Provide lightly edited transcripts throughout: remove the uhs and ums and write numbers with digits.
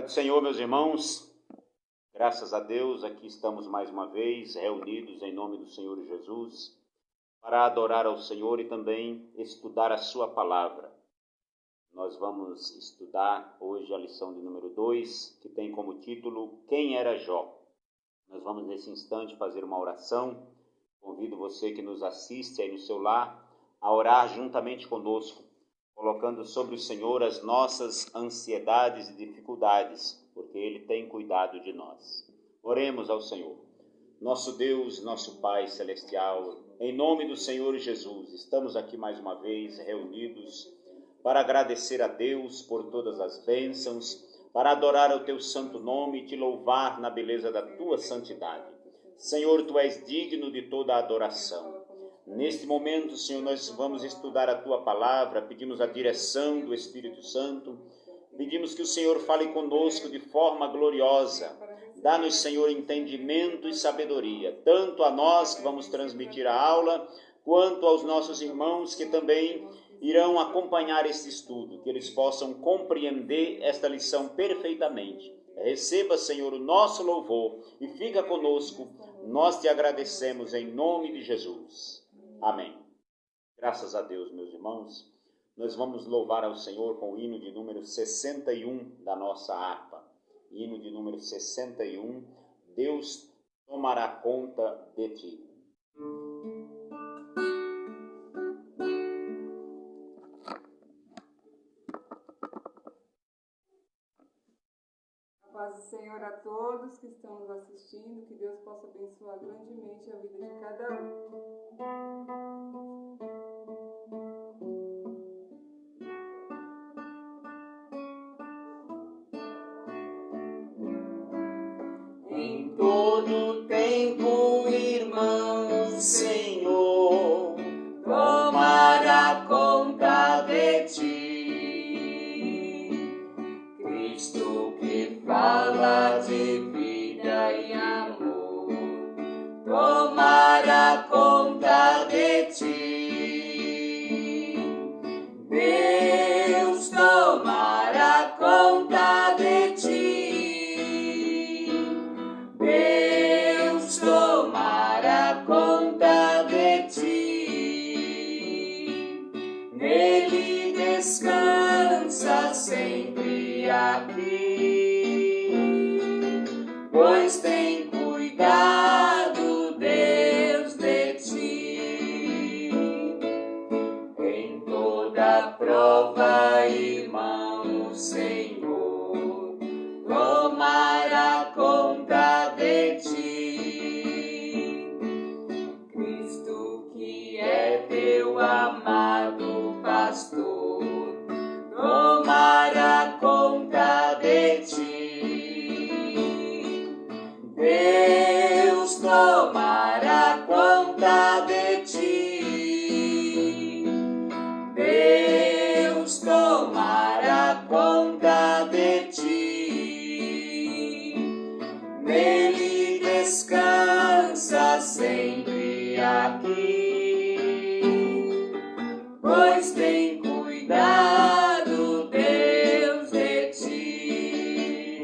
Pai do Senhor, meus irmãos, graças a Deus, aqui estamos mais uma vez reunidos em nome do Senhor Jesus para adorar ao Senhor e também estudar a sua palavra. Nós vamos estudar hoje a lição de número 2, que tem como título Quem era Jó? Nós vamos nesse instante fazer uma oração. Convido você que nos assiste aí no seu lar a orar juntamente conosco, colocando sobre o Senhor as nossas ansiedades e dificuldades, porque Ele tem cuidado de nós. Oremos ao Senhor. Nosso Deus, nosso Pai Celestial, em nome do Senhor Jesus, estamos aqui mais uma vez reunidos para agradecer a Deus por todas as bênçãos, para adorar ao Teu santo nome e Te louvar na beleza da Tua santidade. Senhor, Tu és digno de toda a adoração. Neste momento, Senhor, nós vamos estudar a Tua palavra, pedimos a direção do Espírito Santo, pedimos que o Senhor fale conosco de forma gloriosa. Dá-nos, Senhor, entendimento e sabedoria, tanto a nós que vamos transmitir a aula, quanto aos nossos irmãos que também irão acompanhar este estudo, que eles possam compreender esta lição perfeitamente. Receba, Senhor, o nosso louvor e fica conosco. Nós Te agradecemos em nome de Jesus. Amém. Graças a Deus, meus irmãos, nós vamos louvar ao Senhor com o hino de número 61 da nossa harpa. Hino de número 61, Deus tomará conta de ti. A paz do Senhor a todos que estão nos assistindo, que Deus possa abençoar grandemente a vida de cada um. Em todo tempo, irmão, Senhor, tomará conta de ti. Cristo que fala de vida e amor, tomará conta de ti. Deus tomará conta de ti. Deus tomará conta de ti. Nele descansa sempre aqui, pois tem cuidado Deus de ti. Em toda prova, irmão, o Senhor tomará conta de ti. Cristo que é teu amado pastor, tomará conta de ti. Deus tomará conta de ti. Deus tomará conta de ti. Nele descansa sempre aqui, pois tem cuidado Deus de ti.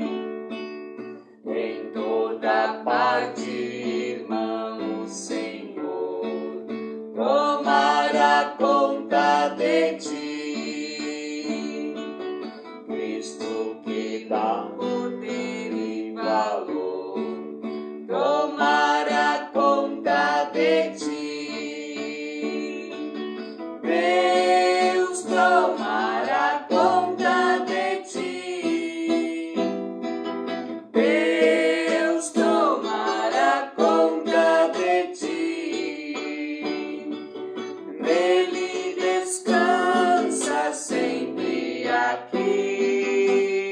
Em toda parte, irmão, o Senhor tomará conta de ti. Cristo que dá poder e valor, tomará conta de ti. Deus tomará conta de ti. Deus tomará conta de ti. Nele descansa sempre aqui,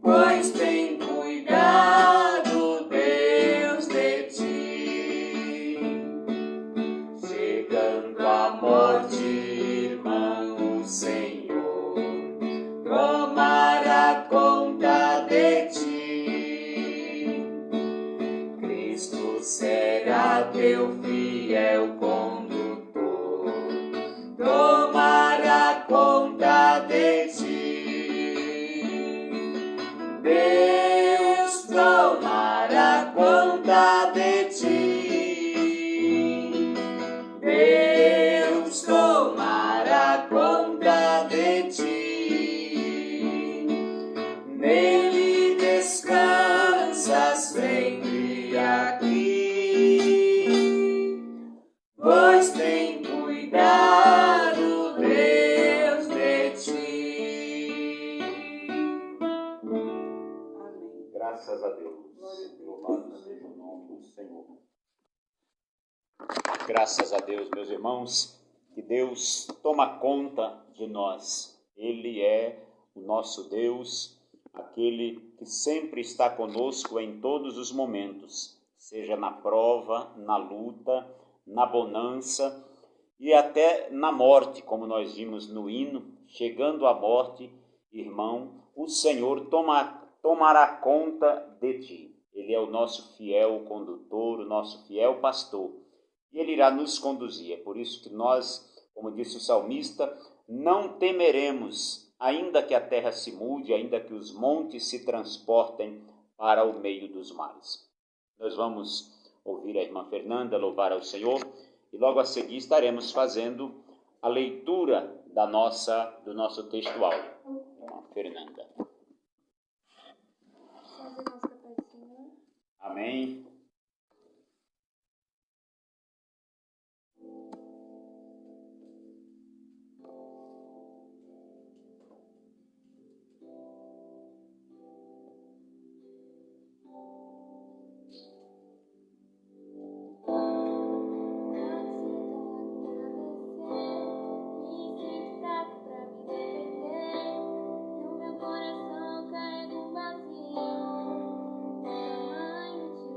pois tem cuidado Deus de ti. Chegando a morte, irmão, o Senhor tomará conta de ti. Cristo será teu fiel condutor, no nome do Senhor. Graças a Deus, meus irmãos, que Deus toma conta de nós. Ele é o nosso Deus, aquele que sempre está conosco em todos os momentos, seja na prova, na luta, na bonança e até na morte, como nós vimos no hino, chegando à morte, irmão, o Senhor tomará conta de ti. Ele é o nosso fiel condutor, o nosso fiel pastor, e Ele irá nos conduzir. É por isso que nós, como disse o salmista, não temeremos, ainda que a terra se mude, ainda que os montes se transportem para o meio dos mares. Nós vamos ouvir a irmã Fernanda louvar ao Senhor e logo a seguir estaremos fazendo a leitura do nosso texto áureo. Irmã Fernanda. Amém. Coração carrega um vazio, tamanho de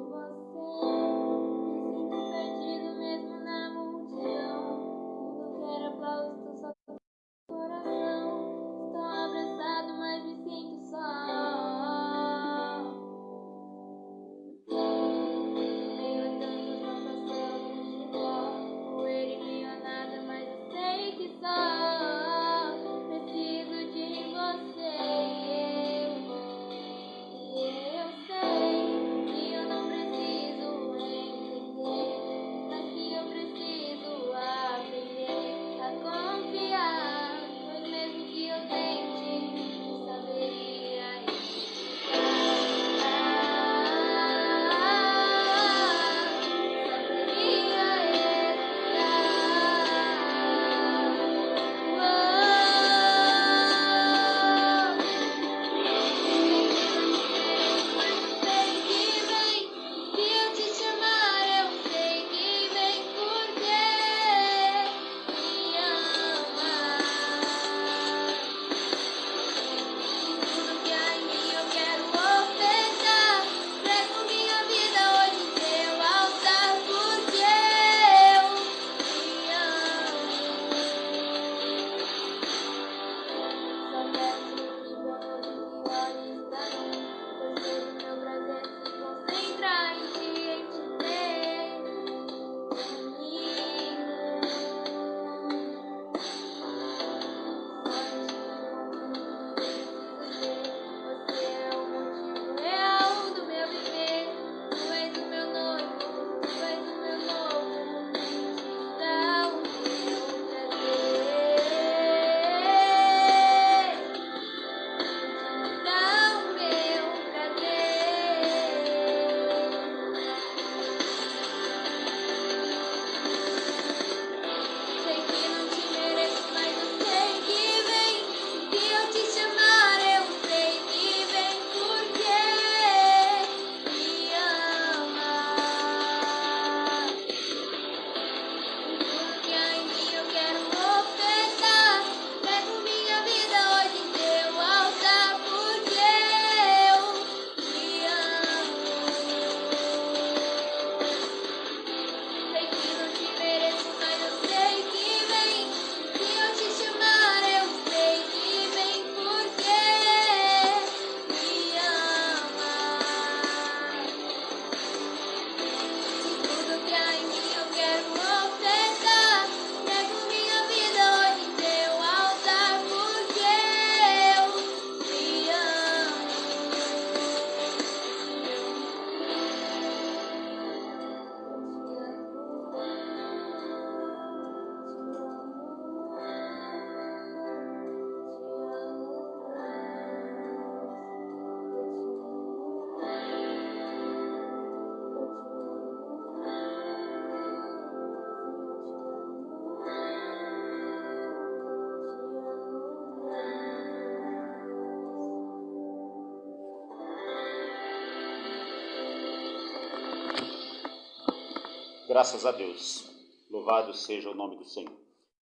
Graças a Deus. Louvado seja o nome do Senhor.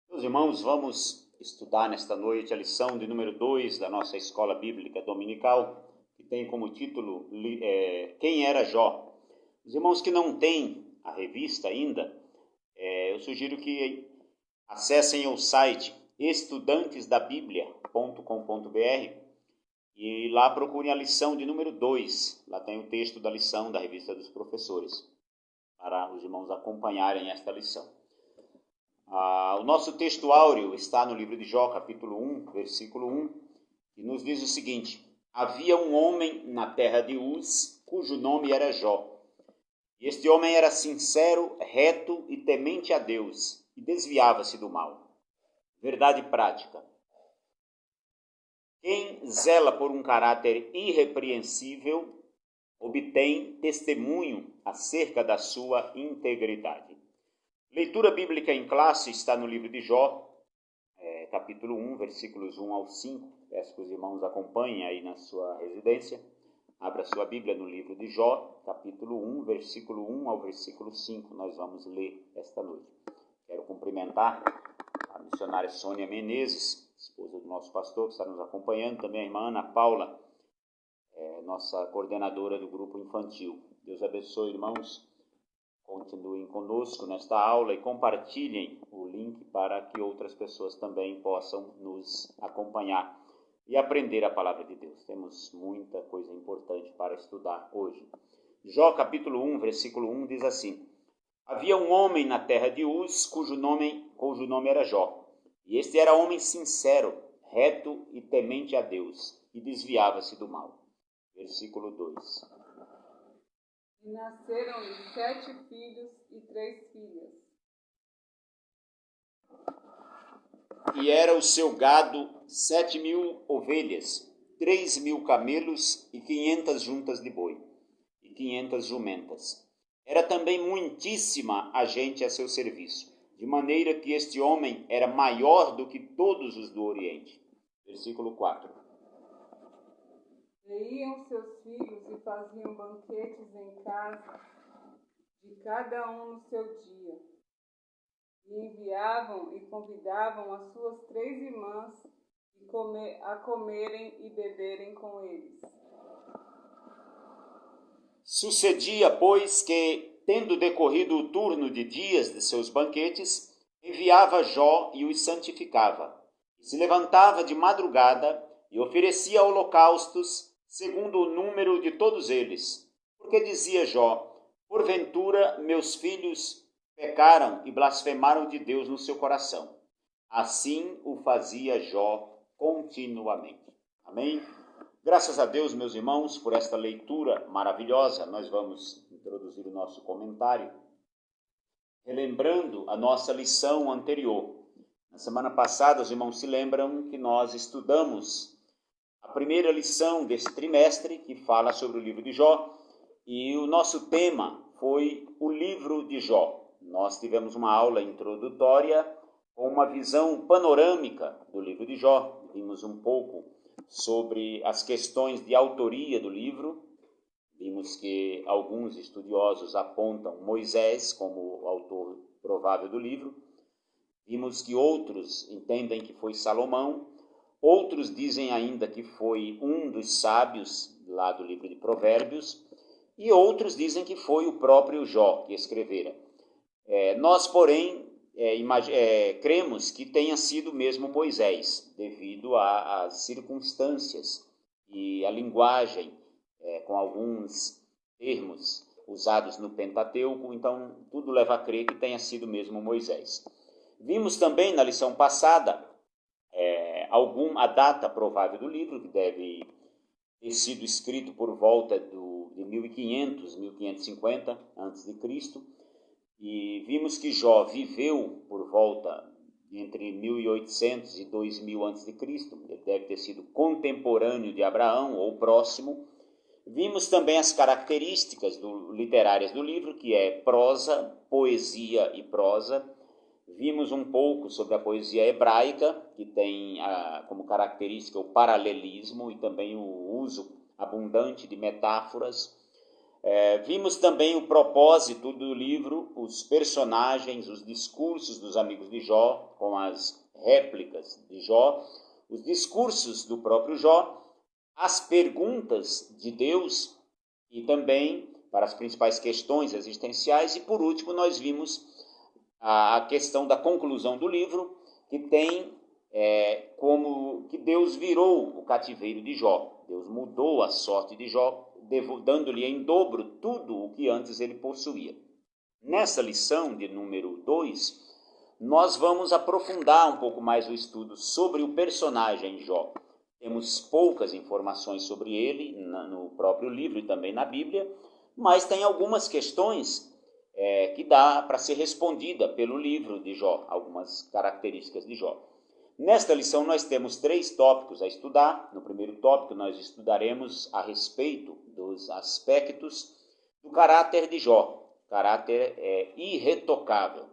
Meus irmãos, vamos estudar nesta noite a lição de número 2 da nossa escola bíblica dominical, que tem como título Quem era Jó? Os irmãos que não têm a revista ainda, eu sugiro que acessem o site estudantesdabiblia.com.br e lá procurem a lição de número 2. Lá tem o texto da lição da revista dos professores, para os irmãos acompanharem esta lição. O nosso texto áureo está no livro de Jó, capítulo 1, versículo 1, que nos diz o seguinte: havia um homem na terra de Uz, cujo nome era Jó. E este homem era sincero, reto e temente a Deus, e desviava-se do mal. Verdade prática. Quem zela por um caráter irrepreensível obtém testemunho acerca da sua integridade. Leitura bíblica em classe está no livro de Jó, capítulo 1, versículos 1 ao 5. Peço que os irmãos acompanhem aí na sua residência. Abra sua Bíblia no livro de Jó, capítulo 1, versículo 1 ao versículo 5. Nós vamos ler esta noite. Quero cumprimentar a missionária Sônia Menezes, esposa do nosso pastor, que está nos acompanhando, também a irmã Ana Paula, nossa coordenadora do grupo infantil. Deus abençoe, irmãos. Continuem conosco nesta aula e compartilhem o link para que outras pessoas também possam nos acompanhar e aprender a palavra de Deus. Temos muita coisa importante para estudar hoje. Jó, capítulo 1, versículo 1, diz assim: havia um homem na terra de Uz, cujo nome era Jó. E este era homem sincero, reto e temente a Deus, e desviava-se do mal. Versículo 2. E nasceram-lhe 7 filhos e 3 filhas. E era o seu gado 7.000 ovelhas, 3.000 camelos e 500 juntas de boi, e 500 jumentas. Era também muitíssima a gente a seu serviço, de maneira que este homem era maior do que todos os do Oriente. Versículo 4. E iam seus filhos e faziam banquetes em casa, de cada um no seu dia. E enviavam e convidavam as suas 3 irmãs a comerem e beberem com eles. Sucedia, pois, que, tendo decorrido o turno de dias de seus banquetes, enviava Jó e os santificava. E se levantava de madrugada e oferecia holocaustos, segundo o número de todos eles. Porque dizia Jó: porventura meus filhos pecaram e blasfemaram de Deus no seu coração. Assim o fazia Jó continuamente. Amém? Graças a Deus, meus irmãos, por esta leitura maravilhosa. Nós vamos introduzir o nosso comentário, relembrando a nossa lição anterior. Na semana passada, os irmãos se lembram que nós estudamos a primeira lição desse trimestre, que fala sobre o livro de Jó, e o nosso tema foi o livro de Jó. Nós tivemos uma aula introdutória com uma visão panorâmica do livro de Jó. Vimos um pouco sobre as questões de autoria do livro. Vimos que alguns estudiosos apontam Moisés como o autor provável do livro. Vimos que outros entendem que foi Salomão. Outros dizem ainda que foi um dos sábios lá do livro de Provérbios, e outros dizem que foi o próprio Jó que escrevera. Nós, porém, cremos que tenha sido mesmo Moisés, devido às circunstâncias e à linguagem, com alguns termos usados no Pentateuco, então tudo leva a crer que tenha sido mesmo Moisés. Vimos também na lição passada a data provável do livro, que deve ter sido escrito por volta de 1500, 1550 a.C., e vimos que Jó viveu por volta entre 1800 e 2000 a.C., ele deve ter sido contemporâneo de Abraão ou próximo. Vimos também as características literárias do livro, que é prosa, poesia e prosa. Vimos um pouco sobre a poesia hebraica, que tem como característica o paralelismo e também o uso abundante de metáforas. Vimos também o propósito do livro, os personagens, os discursos dos amigos de Jó, com as réplicas de Jó, os discursos do próprio Jó, as perguntas de Deus e também para as principais questões existenciais. E por último nós vimos a questão da conclusão do livro, que tem como que Deus virou o cativeiro de Jó. Deus mudou a sorte de Jó, dando-lhe em dobro tudo o que antes ele possuía. Nessa lição de número 2, nós vamos aprofundar um pouco mais o estudo sobre o personagem Jó. Temos poucas informações sobre ele no próprio livro e também na Bíblia, mas tem algumas questões que dá para ser respondida pelo livro de Jó, algumas características de Jó. Nesta lição nós temos 3 tópicos a estudar. No primeiro tópico nós estudaremos a respeito dos aspectos do caráter de Jó. O caráter é irretocável.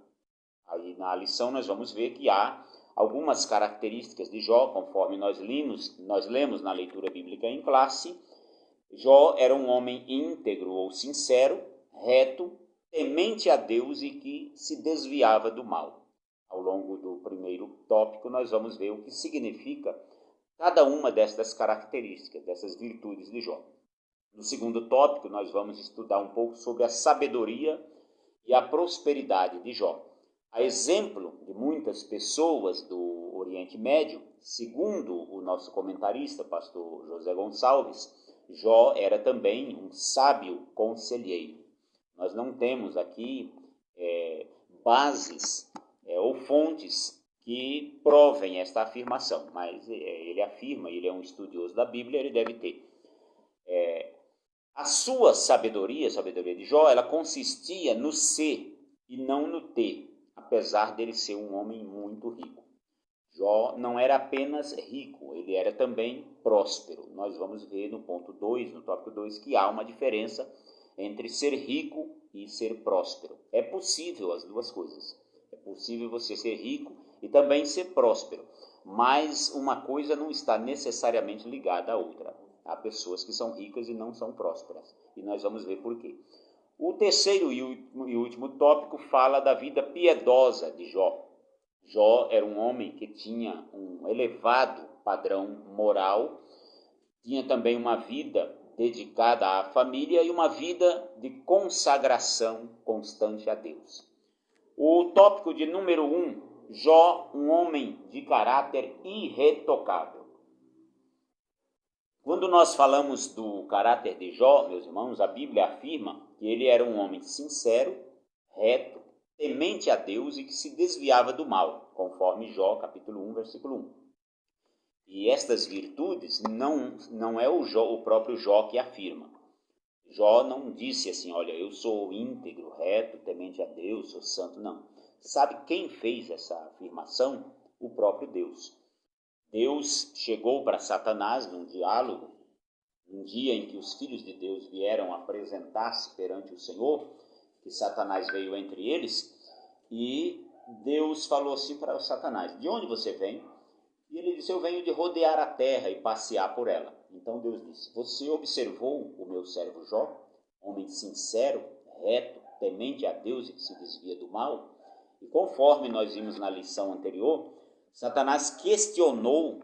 Aí na lição nós vamos ver que há algumas características de Jó, conforme nós lemos na leitura bíblica em classe. Jó era um homem íntegro ou sincero, reto, temente a Deus e que se desviava do mal. Ao longo do primeiro tópico, nós vamos ver o que significa cada uma destas características, dessas virtudes de Jó. No segundo tópico, nós vamos estudar um pouco sobre a sabedoria e a prosperidade de Jó. A exemplo de muitas pessoas do Oriente Médio, segundo o nosso comentarista, pastor José Gonçalves, Jó era também um sábio conselheiro. Nós não temos aqui bases ou fontes que provem esta afirmação, mas ele afirma, ele é um estudioso da Bíblia, ele deve ter. A sua sabedoria, a sabedoria de Jó, ela consistia no ser e não no ter, apesar dele ser um homem muito rico. Jó não era apenas rico, ele era também próspero. Nós vamos ver no ponto 2, no tópico 2, que há uma diferença entre ser rico e ser próspero. É possível as duas coisas. É possível você ser rico e também ser próspero, mas uma coisa não está necessariamente ligada à outra. Há pessoas que são ricas e não são prósperas, e nós vamos ver por quê. O terceiro e último tópico fala da vida piedosa de Jó. Jó era um homem que tinha um elevado padrão moral, tinha também uma vida dedicada à família e uma vida de consagração constante a Deus. O tópico de número 1, Jó, um homem de caráter irretocável. Quando nós falamos do caráter de Jó, meus irmãos, a Bíblia afirma que ele era um homem sincero, reto, temente a Deus e que se desviava do mal, conforme Jó, capítulo 1, versículo 1. E estas virtudes não é o próprio Jó que afirma. Jó não disse assim, olha, eu sou íntegro, reto, temente a Deus, sou santo, não. Sabe quem fez essa afirmação? O próprio Deus. Deus chegou para Satanás num diálogo, um dia em que os filhos de Deus vieram apresentar-se perante o Senhor, que Satanás veio entre eles, e Deus falou assim para o Satanás, de onde você vem? E ele disse, eu venho de rodear a terra e passear por ela. Então Deus disse, você observou o meu servo Jó, homem sincero, reto, temente a Deus e que se desvia do mal? E conforme nós vimos na lição anterior, Satanás questionou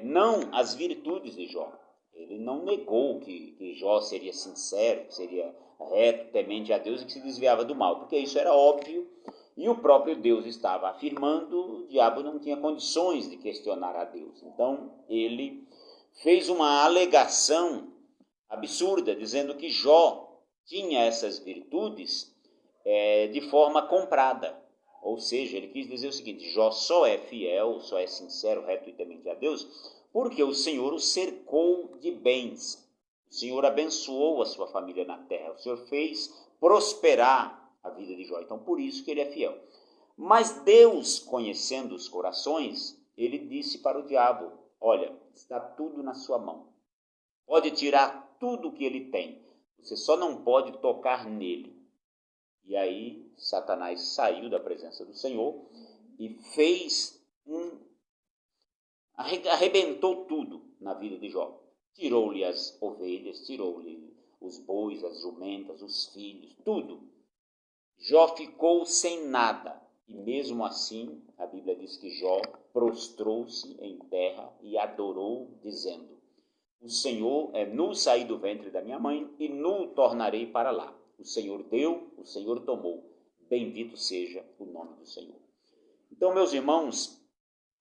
não as virtudes de Jó. Ele não negou que Jó seria sincero, que seria reto, temente a Deus e que se desviava do mal, porque isso era óbvio e o próprio Deus estava afirmando, o diabo não tinha condições de questionar a Deus. Então ele fez uma alegação absurda, dizendo que Jó tinha essas virtudes de forma comprada. Ou seja, ele quis dizer o seguinte, Jó só é fiel, só é sincero, reto e temente a Deus, porque o Senhor o cercou de bens. O Senhor abençoou a sua família na terra, o Senhor fez prosperar a vida de Jó. Então, por isso que ele é fiel. Mas Deus, conhecendo os corações, ele disse para o diabo, olha, está tudo na sua mão. Pode tirar tudo o que ele tem, você só não pode tocar nele. E aí Satanás saiu da presença do Senhor e arrebentou tudo na vida de Jó. Tirou-lhe as ovelhas, tirou-lhe os bois, as jumentas, os filhos, tudo. Jó ficou sem nada. E mesmo assim, a Bíblia diz que Jó prostrou-se em terra e adorou, dizendo: o Senhor é nu saí do ventre da minha mãe e nu tornarei para lá. O Senhor deu, o Senhor tomou. Bendito seja o nome do Senhor. Então, meus irmãos,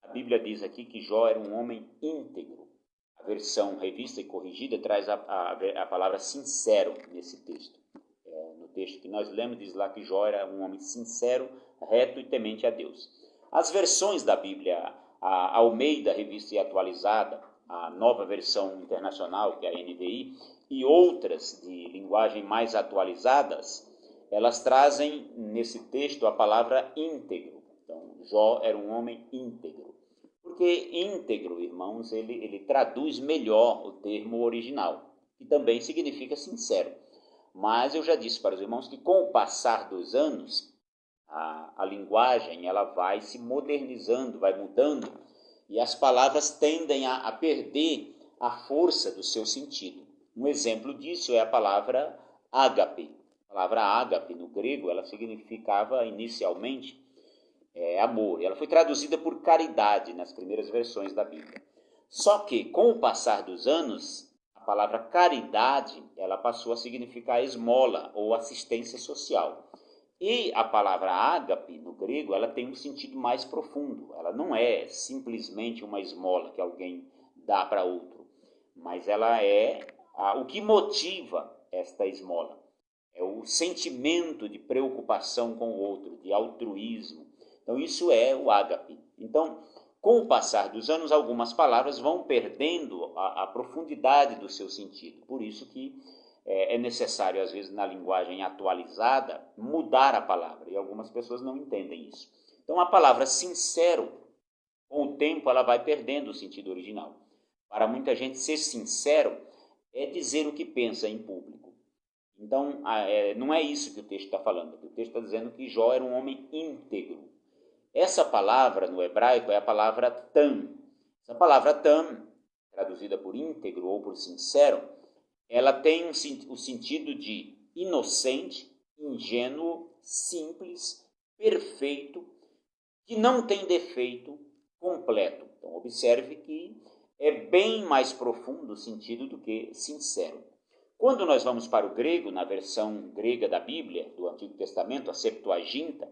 a Bíblia diz aqui que Jó era um homem íntegro. A versão revista e corrigida traz a palavra sincero nesse texto. No texto que nós lemos, diz lá que Jó era um homem sincero, reto e temente a Deus. As versões da Bíblia, a Almeida, revista e atualizada, a nova versão internacional, que é a NVI, e outras de linguagem mais atualizadas, elas trazem nesse texto a palavra íntegro. Então, Jó era um homem íntegro. Porque íntegro, irmãos, ele traduz melhor o termo original, que também significa sincero. Mas eu já disse para os irmãos que com o passar dos anos, a linguagem ela vai se modernizando, vai mudando, e as palavras tendem a perder a força do seu sentido. Um exemplo disso é a palavra ágape. A palavra ágape, no grego, ela significava inicialmente amor. Ela foi traduzida por caridade nas primeiras versões da Bíblia. Só que, com o passar dos anos, a palavra caridade ela passou a significar esmola ou assistência social. E a palavra ágape, no grego, ela tem um sentido mais profundo. Ela não é simplesmente uma esmola que alguém dá para outro, mas ela é o que motiva esta esmola. É o sentimento de preocupação com o outro, de altruísmo. Então, isso é o ágape. Então, com o passar dos anos, algumas palavras vão perdendo a profundidade do seu sentido. Por isso que é necessário, às vezes, na linguagem atualizada, mudar a palavra. E algumas pessoas não entendem isso. Então, a palavra sincero, com o tempo, ela vai perdendo o sentido original. Para muita gente, ser sincero é dizer o que pensa em público. Então, não é isso que o texto está falando. O texto está dizendo que Jó era um homem íntegro. Essa palavra, no hebraico, é a palavra tam. Essa palavra tam, traduzida por íntegro ou por sincero, ela tem o sentido de inocente, ingênuo, simples, perfeito, que não tem defeito, completo. Então, observe que é bem mais profundo o sentido do que sincero. Quando nós vamos para o grego, na versão grega da Bíblia, do Antigo Testamento, a Septuaginta,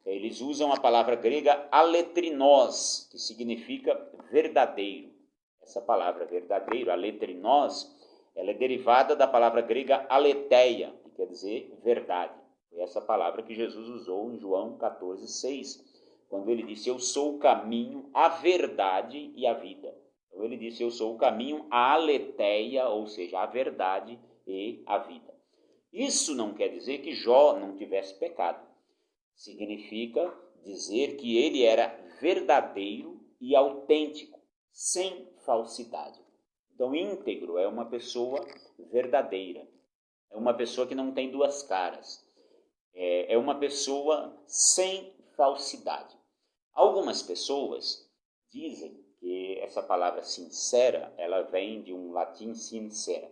eles usam a palavra grega aletrinos, que significa verdadeiro. Essa palavra verdadeiro, aletrinos, ela é derivada da palavra grega aletheia, que quer dizer verdade. Foi essa palavra que Jesus usou em João 14,6, quando ele disse: eu sou o caminho, a verdade e a vida. Então ele disse: eu sou o caminho, a aletheia, ou seja, a verdade e a vida. Isso não quer dizer que Jó não tivesse pecado. Significa dizer que ele era verdadeiro e autêntico, sem falsidade. Então, íntegro é uma pessoa verdadeira, é uma pessoa que não tem duas caras, é uma pessoa sem falsidade. Algumas pessoas dizem que essa palavra sincera, ela vem de um latim sincera.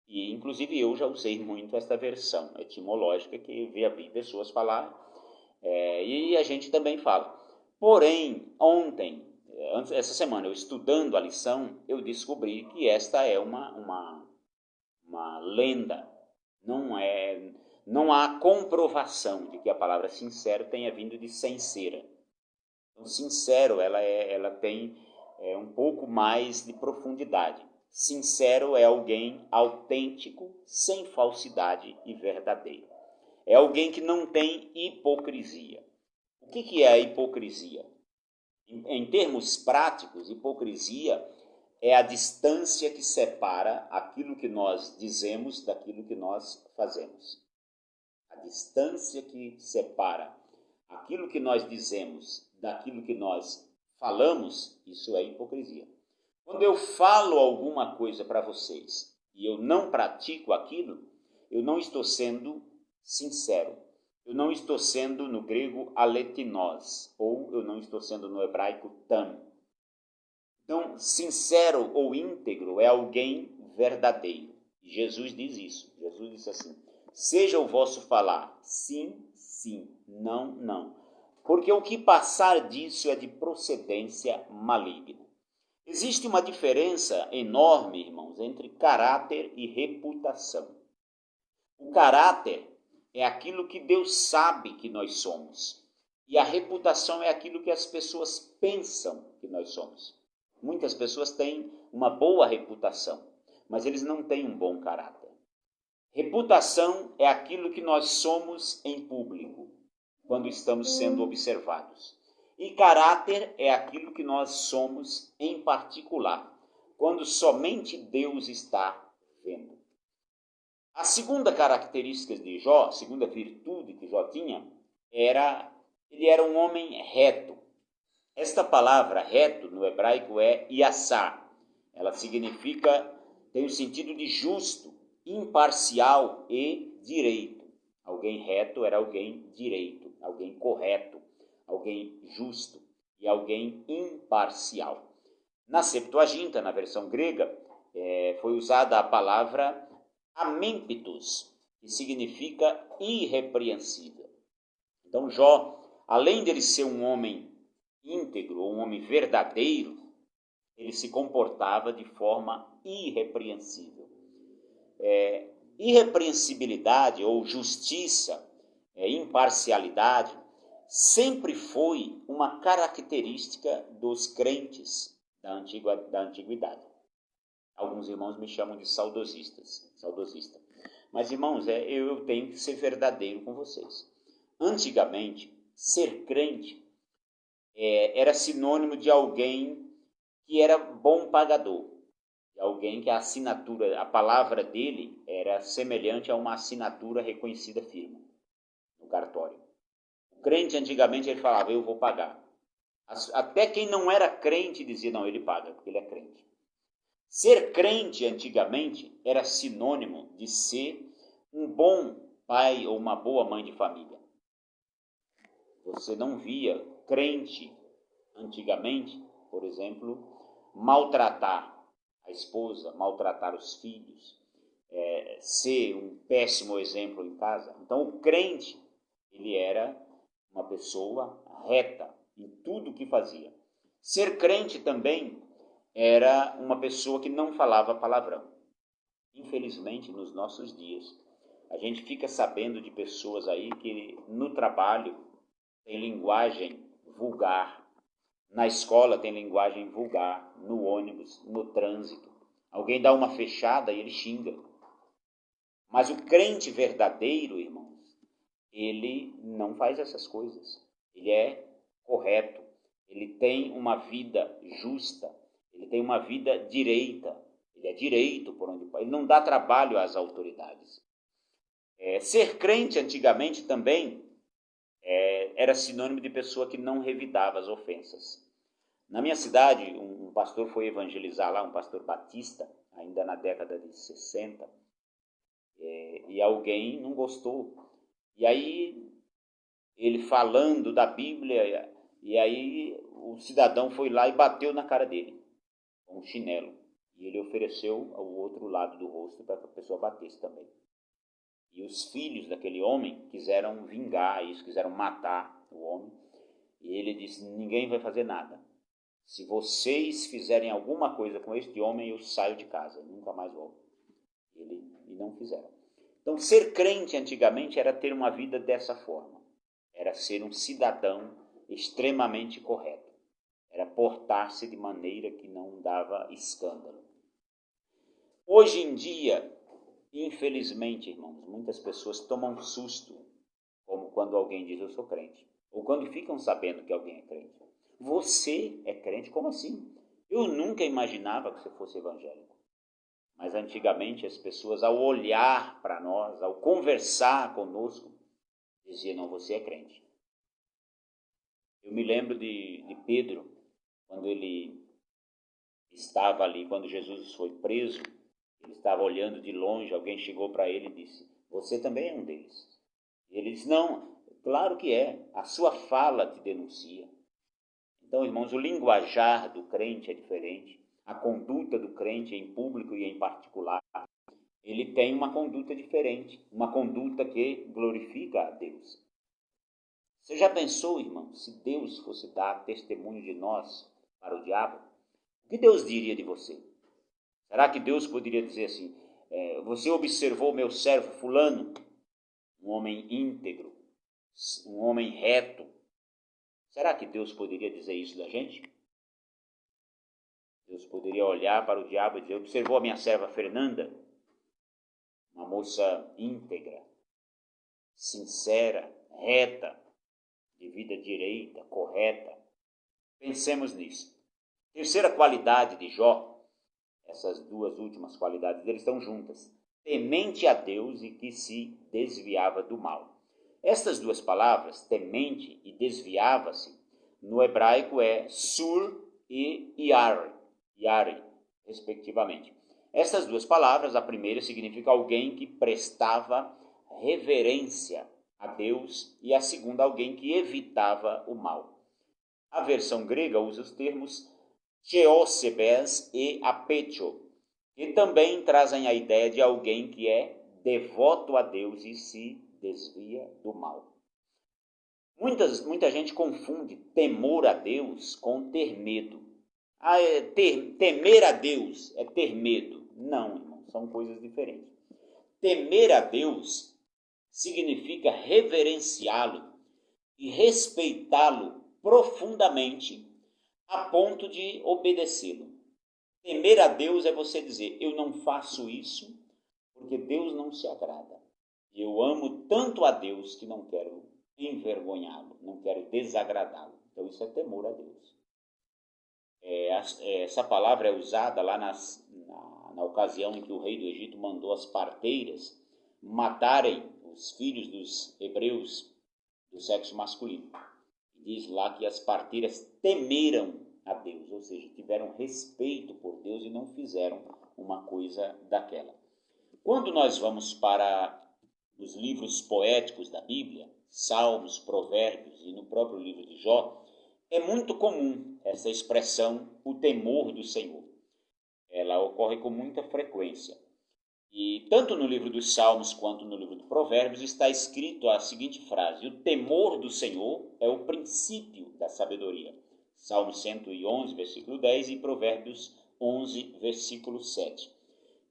E, inclusive, eu já usei muito esta versão etimológica que vi pessoas falar, e a gente também fala. Porém, essa semana, eu estudando a lição, eu descobri que esta é uma lenda. Não há comprovação de que a palavra sincero tenha vindo de sincera. Então, sincero, ela tem um pouco mais de profundidade. Sincero é alguém autêntico, sem falsidade e verdadeiro. É alguém que não tem hipocrisia. O que é a hipocrisia? Em termos práticos, hipocrisia é a distância que separa aquilo que nós dizemos daquilo que nós fazemos. A distância que separa aquilo que nós dizemos daquilo que nós falamos, isso é hipocrisia. Quando eu falo alguma coisa para vocês e eu não pratico aquilo, eu não estou sendo sincero. Eu não estou sendo, no grego, aletinos, ou eu não estou sendo, no hebraico, tam. Então, sincero ou íntegro é alguém verdadeiro. E Jesus diz isso. Jesus disse assim: seja o vosso falar sim, sim, não, não. Porque o que passar disso é de procedência maligna. Existe uma diferença enorme, irmãos, entre caráter e reputação. O caráter é aquilo que Deus sabe que nós somos. E a reputação é aquilo que as pessoas pensam que nós somos. Muitas pessoas têm uma boa reputação, mas eles não têm um bom caráter. Reputação é aquilo que nós somos em público, quando estamos sendo observados. E caráter é aquilo que nós somos em particular, quando somente Deus está vendo. A segunda característica de Jó, a segunda virtude que Jó tinha, ele era um homem reto. Esta palavra reto no hebraico é iassá. Ela significa, tem o sentido de justo, imparcial e direito. Alguém reto era alguém direito, alguém correto, alguém justo e alguém imparcial. Na Septuaginta, na versão grega, foi usada a palavra amemptos, que significa irrepreensível. Então Jó, além de ele ser um homem íntegro, um homem verdadeiro, ele se comportava de forma irrepreensível. Irrepreensibilidade ou justiça, imparcialidade, sempre foi uma característica dos crentes da antiguidade. Alguns irmãos me chamam de saudosista. Mas, irmãos, eu tenho que ser verdadeiro com vocês. Antigamente, ser crente era sinônimo de alguém que era bom pagador. De alguém que a assinatura, a palavra dele era semelhante a uma assinatura reconhecida firme no cartório. O crente, antigamente, ele falava, eu vou pagar. Até quem não era crente dizia, não, ele paga, porque ele é crente. Ser crente, antigamente, era sinônimo de ser um bom pai ou uma boa mãe de família. Você não via crente, antigamente, por exemplo, maltratar a esposa, maltratar os filhos, ser um péssimo exemplo em casa. Então, o crente, ele era uma pessoa reta em tudo o que fazia. Ser crente também era uma pessoa que não falava palavrão. Infelizmente, nos nossos dias, a gente fica sabendo de pessoas aí que no trabalho tem linguagem vulgar, na escola tem linguagem vulgar, no ônibus, no trânsito. Alguém dá uma fechada e ele xinga. Mas o crente verdadeiro, irmãos, ele não faz essas coisas. Ele é correto, ele tem uma vida justa, ele tem uma vida direita, ele é direito por onde vai, ele não dá trabalho às autoridades. Ser crente antigamente também era sinônimo de pessoa que não revidava as ofensas. Na minha cidade, um pastor foi evangelizar lá, um pastor batista, ainda na década de 60, e alguém não gostou. E aí, ele falando da Bíblia, e aí o cidadão foi lá e bateu na cara dele, com um chinelo. E ele ofereceu ao outro lado do rosto para que a pessoa batesse também. E os filhos daquele homem quiseram vingar isso, quiseram matar o homem. E ele disse, ninguém vai fazer nada. Se vocês fizerem alguma coisa com este homem, eu saio de casa, nunca mais volto. E não fizeram. Então, ser crente antigamente era ter uma vida dessa forma. Era ser um cidadão extremamente correto. Era portar-se de maneira que não dava escândalo. Hoje em dia, infelizmente, irmãos, muitas pessoas tomam susto, como quando alguém diz, eu sou crente. Ou quando ficam sabendo que alguém é crente. Você é crente? Como assim? Eu nunca imaginava que você fosse evangélico. Mas antigamente as pessoas, ao olhar para nós, ao conversar conosco, diziam, não, você é crente. Eu me lembro de Pedro, quando ele estava ali, quando Jesus foi preso, ele estava olhando de longe, alguém chegou para ele e disse, você também é um deles. E ele disse, não, claro que é, a sua fala te denuncia. Então, irmãos, o linguajar do crente é diferente, a conduta do crente em público e em particular ele tem uma conduta diferente, uma conduta que glorifica a Deus. Você já pensou, irmão, se Deus fosse dar testemunho de nós para o diabo? O que Deus diria de você? Será que Deus poderia dizer assim, você observou meu servo fulano, um homem íntegro, um homem reto? Será que Deus poderia dizer isso da gente? Deus poderia olhar para o diabo e dizer, observou a minha serva Fernanda? Uma moça íntegra, sincera, reta, de vida direita, correta. Pensemos nisso. Terceira qualidade de Jó, essas duas últimas qualidades dele estão juntas. Temente a Deus e que se desviava do mal. Estas duas palavras, temente e desviava-se, no hebraico é sur e yare, respectivamente. Essas duas palavras, a primeira significa alguém que prestava reverência a Deus e a segunda, alguém que evitava o mal. A versão grega usa os termos theosebes e apecho, que também trazem a ideia de alguém que é devoto a Deus e se desvia do mal. Muita gente confunde temor a Deus com ter medo. Temer a Deus é ter medo. Não, irmão, são coisas diferentes. Temer a Deus significa reverenciá-lo e respeitá-lo profundamente a ponto de obedecê-lo. Temer a Deus é você dizer, eu não faço isso porque Deus não se agrada. Eu amo tanto a Deus que não quero envergonhá-lo, não quero desagradá-lo. Então isso é temor a Deus. Essa palavra é usada lá na ocasião em que o rei do Egito mandou as parteiras matarem os filhos dos hebreus do sexo masculino. Diz lá que as parteiras temeram a Deus, ou seja, tiveram respeito por Deus e não fizeram uma coisa daquela. Quando nós vamos para os livros poéticos da Bíblia, Salmos, Provérbios e no próprio livro de Jó, é muito comum essa expressão, o temor do Senhor. Ela ocorre com muita frequência. E tanto no livro dos Salmos quanto no livro de Provérbios está escrito a seguinte frase, o temor do Senhor é o princípio da sabedoria. Salmo 111, versículo 10 e Provérbios 11, versículo 7.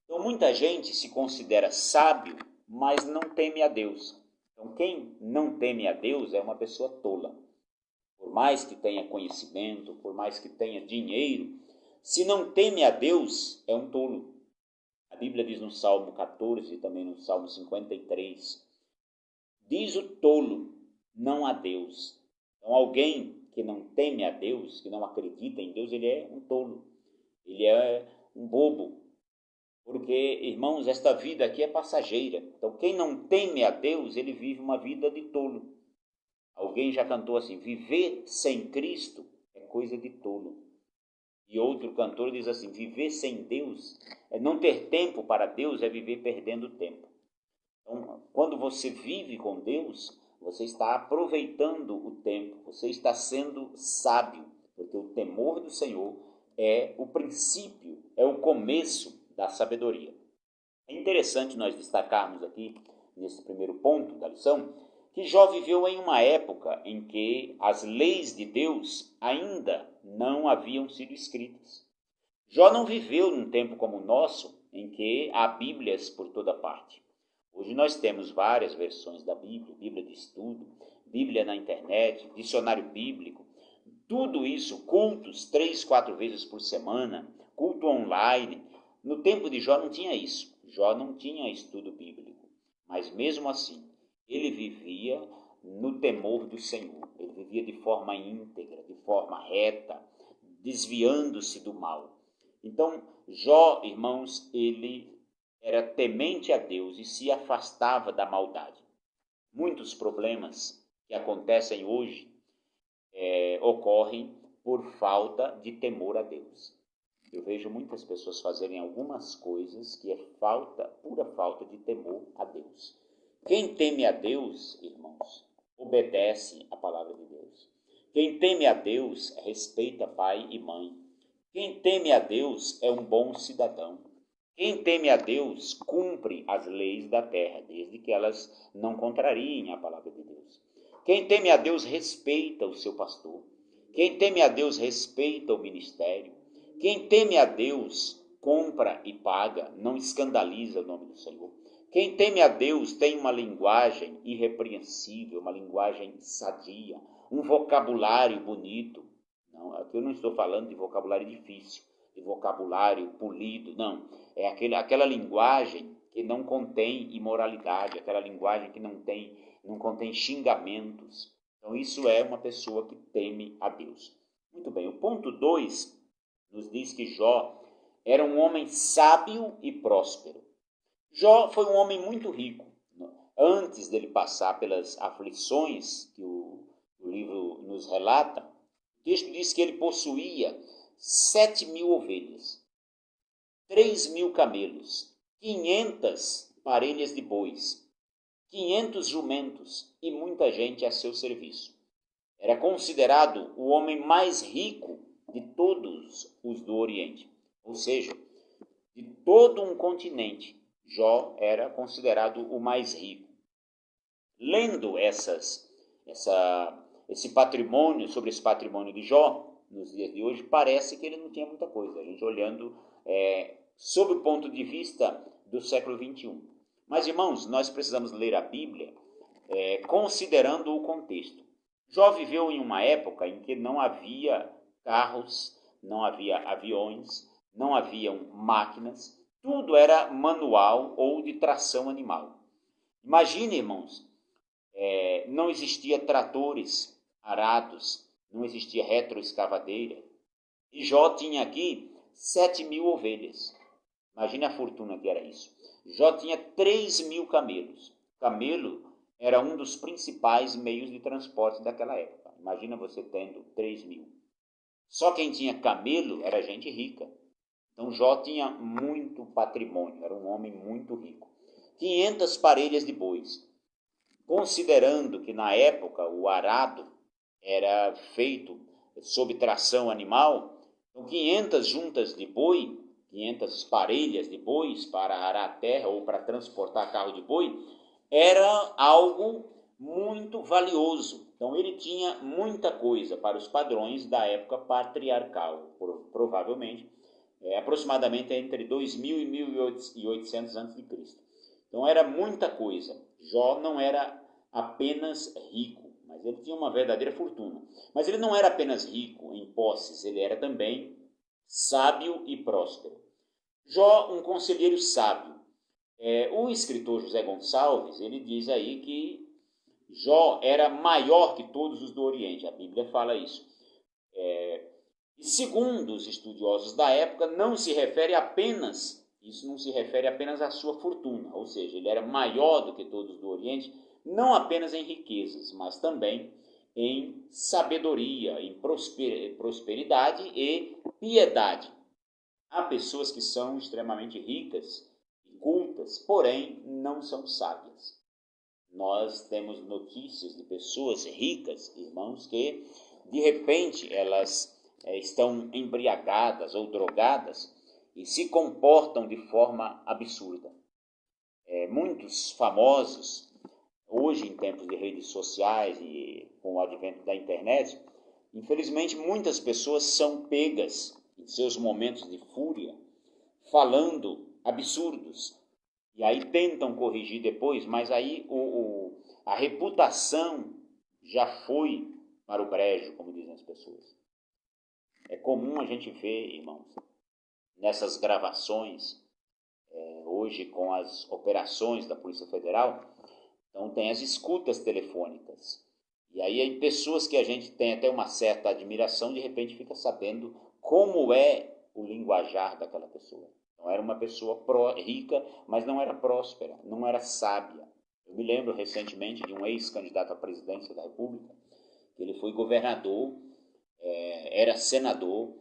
Então muita gente se considera sábio, mas não teme a Deus. Então quem não teme a Deus é uma pessoa tola. Por mais que tenha conhecimento, por mais que tenha dinheiro, se não teme a Deus, é um tolo. A Bíblia diz no Salmo 14 e também no Salmo 53, diz o tolo, não a Deus. Então alguém que não teme a Deus, que não acredita em Deus, ele é um tolo, ele é um bobo. Porque, irmãos, esta vida aqui é passageira. Então quem não teme a Deus, ele vive uma vida de tolo. Alguém já cantou assim, viver sem Cristo é coisa de tolo. E outro cantor diz assim, viver sem Deus, não ter tempo para Deus é viver perdendo tempo. Então, quando você vive com Deus, você está aproveitando o tempo, você está sendo sábio, porque o temor do Senhor é o princípio, é o começo da sabedoria. É interessante nós destacarmos aqui, nesse primeiro ponto da lição, que Jó viveu em uma época em que as leis de Deus ainda não haviam sido escritas. Jó não viveu num tempo como o nosso, em que há Bíblias por toda parte. Hoje nós temos várias versões da Bíblia, Bíblia de estudo, Bíblia na internet, dicionário bíblico, tudo isso, cultos 3, 4 vezes por semana, culto online. No tempo de Jó não tinha isso. Jó não tinha estudo bíblico, mas mesmo assim, ele vivia no temor do Senhor, ele vivia de forma íntegra, de forma reta, desviando-se do mal. Então, Jó, irmãos, ele era temente a Deus e se afastava da maldade. Muitos problemas que acontecem hoje ocorrem por falta de temor a Deus. Eu vejo muitas pessoas fazerem algumas coisas que é pura falta de temor a Deus. Quem teme a Deus, irmãos, obedece a palavra de Deus. Quem teme a Deus respeita pai e mãe. Quem teme a Deus é um bom cidadão. Quem teme a Deus cumpre as leis da terra, desde que elas não contrariem a palavra de Deus. Quem teme a Deus respeita o seu pastor. Quem teme a Deus respeita o ministério. Quem teme a Deus compra e paga, não escandaliza o nome do Senhor. Quem teme a Deus tem uma linguagem irrepreensível, uma linguagem sadia, um vocabulário bonito. Não, aqui eu não estou falando de vocabulário difícil, de vocabulário polido, não. É aquela linguagem que não contém imoralidade, aquela linguagem que não contém xingamentos. Então isso é uma pessoa que teme a Deus. Muito bem, o ponto 2 nos diz que Jó era um homem sábio e próspero. Jó foi um homem muito rico. Antes dele passar pelas aflições que o livro nos relata, o texto diz que ele possuía 7.000 ovelhas, 3.000 camelos, 500 parelhas de bois, 500 jumentos e muita gente a seu serviço. Era considerado o homem mais rico de todos os do Oriente, ou seja, de todo um continente. Jó era considerado o mais rico. Lendo esse patrimônio, sobre esse patrimônio de Jó, nos dias de hoje, parece que ele não tinha muita coisa. A gente olhando sob o ponto de vista do século XXI. Mas, irmãos, nós precisamos ler a Bíblia considerando o contexto. Jó viveu em uma época em que não havia carros, não havia aviões, não haviam máquinas, tudo era manual ou de tração animal. Imagine, irmãos, não existia tratores, arados, não existia retroescavadeira. E Jó tinha aqui 7.000 ovelhas. Imagine a fortuna que era isso. Jó tinha 3.000 camelos. Camelo era um dos principais meios de transporte daquela época. Imagina você tendo 3.000. Só quem tinha camelo era gente rica. Então Jó tinha muito patrimônio, era um homem muito rico. 500 parelhas de bois. Considerando que na época o arado era feito sob tração animal, então 500 juntas de boi, 500 parelhas de bois para arar a terra ou para transportar carro de boi, era algo muito valioso. Então ele tinha muita coisa para os padrões da época patriarcal, provavelmente, aproximadamente entre 2000 e 1800 a.C. Então era muita coisa. Jó não era apenas rico, mas ele tinha uma verdadeira fortuna. Mas ele não era apenas rico em posses, ele era também sábio e próspero. Jó, um conselheiro sábio. O escritor José Gonçalves, ele diz aí que Jó era maior que todos os do Oriente, a Bíblia fala isso. E segundo os estudiosos da época, isso não se refere apenas à sua fortuna, ou seja, ele era maior do que todos do Oriente, não apenas em riquezas, mas também em sabedoria, em prosperidade e piedade. Há pessoas que são extremamente ricas e cultas, porém não são sábias. Nós temos notícias de pessoas ricas, irmãos, que de repente elas estão embriagadas ou drogadas e se comportam de forma absurda. Muitos famosos, hoje em tempos de redes sociais e com o advento da internet, infelizmente muitas pessoas são pegas em seus momentos de fúria, falando absurdos. E aí tentam corrigir depois, mas aí a reputação já foi para o brejo, como dizem as pessoas. É comum a gente ver, irmãos, nessas gravações, hoje com as operações da Polícia Federal, então tem as escutas telefônicas. E aí pessoas que a gente tem até uma certa admiração, de repente fica sabendo como é o linguajar daquela pessoa. Então era uma pessoa rica, mas não era próspera, não era sábia. Eu me lembro recentemente de um ex-candidato à presidência da República, que ele foi governador, era senador,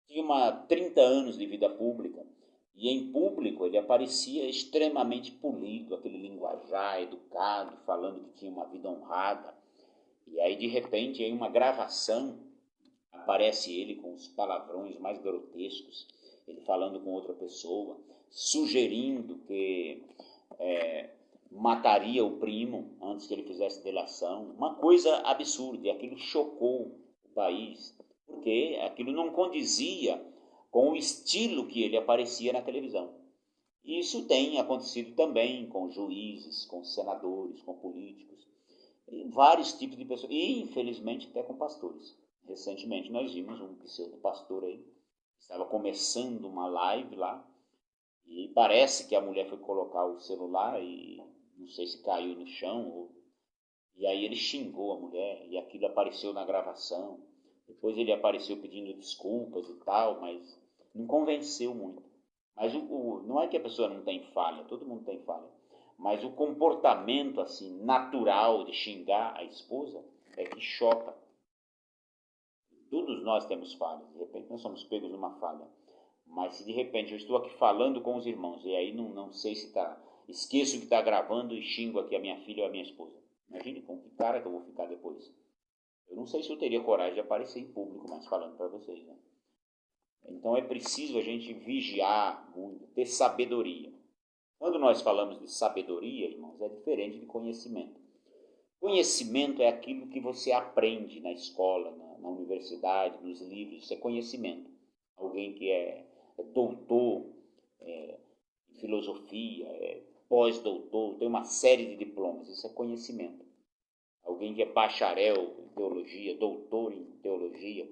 tinha 30 anos de vida pública, e em público ele aparecia extremamente polido, aquele linguajar educado, falando que tinha uma vida honrada. E aí, de repente, em uma gravação, aparece ele com os palavrões mais grotescos. ele falando com outra pessoa, sugerindo que mataria o primo antes que ele fizesse delação. Uma coisa absurda, e aquilo chocou o país, porque aquilo não condizia com o estilo que ele aparecia na televisão. Isso tem acontecido também com juízes, com senadores, com políticos, e vários tipos de pessoas, e infelizmente até com pastores. Recentemente nós vimos um pseudo-pastor aí, estava começando uma live lá, e parece que a mulher foi colocar o celular e não sei se caiu no chão, e aí ele xingou a mulher, e aquilo apareceu na gravação. Depois ele apareceu pedindo desculpas e tal, mas não convenceu muito. Mas não é que a pessoa não tem falha, todo mundo tem falha. Mas o comportamento assim natural de xingar a esposa é que choca. Todos nós temos falhas, de repente nós somos pegos numa falha. Mas se de repente eu estou aqui falando com os irmãos, e aí não sei se está, esqueço que está gravando e xingo aqui a minha filha ou a minha esposa. Imagine com que cara que eu vou ficar depois. Eu não sei se eu teria coragem de aparecer em público, mas falando para vocês, né? Então é preciso a gente vigiar muito, ter sabedoria. Quando nós falamos de sabedoria, irmãos, é diferente de conhecimento. Conhecimento é aquilo que você aprende na escola, na universidade, nos livros. Isso é conhecimento. Alguém que é doutor em filosofia, pós-doutor, tem uma série de diplomas. Isso é conhecimento. Alguém que é bacharel em teologia, doutor em teologia,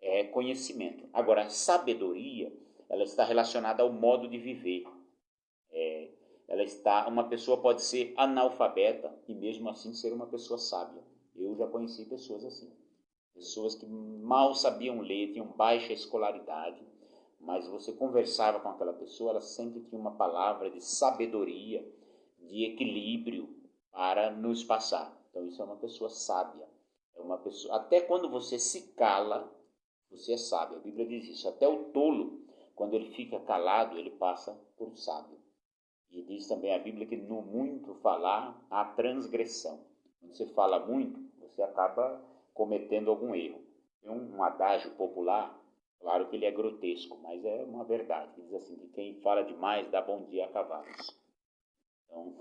é conhecimento. Agora, a sabedoria, ela está relacionada ao modo de viver. Uma pessoa pode ser analfabeta e mesmo assim ser uma pessoa sábia. Eu já conheci pessoas assim. Pessoas que mal sabiam ler, tinham baixa escolaridade, mas você conversava com aquela pessoa, ela sempre tinha uma palavra de sabedoria, de equilíbrio para nos passar. Então isso é uma pessoa sábia. É uma pessoa, até quando você se cala, você é sábio. A Bíblia diz isso. Até o tolo, quando ele fica calado, ele passa por sábio. E diz também a Bíblia que no muito falar há transgressão. Quando você fala muito, você acaba cometendo algum erro. Tem um adágio popular, claro que ele é grotesco, mas é uma verdade. Diz assim, que quem fala demais dá bom dia a cavalos. Então,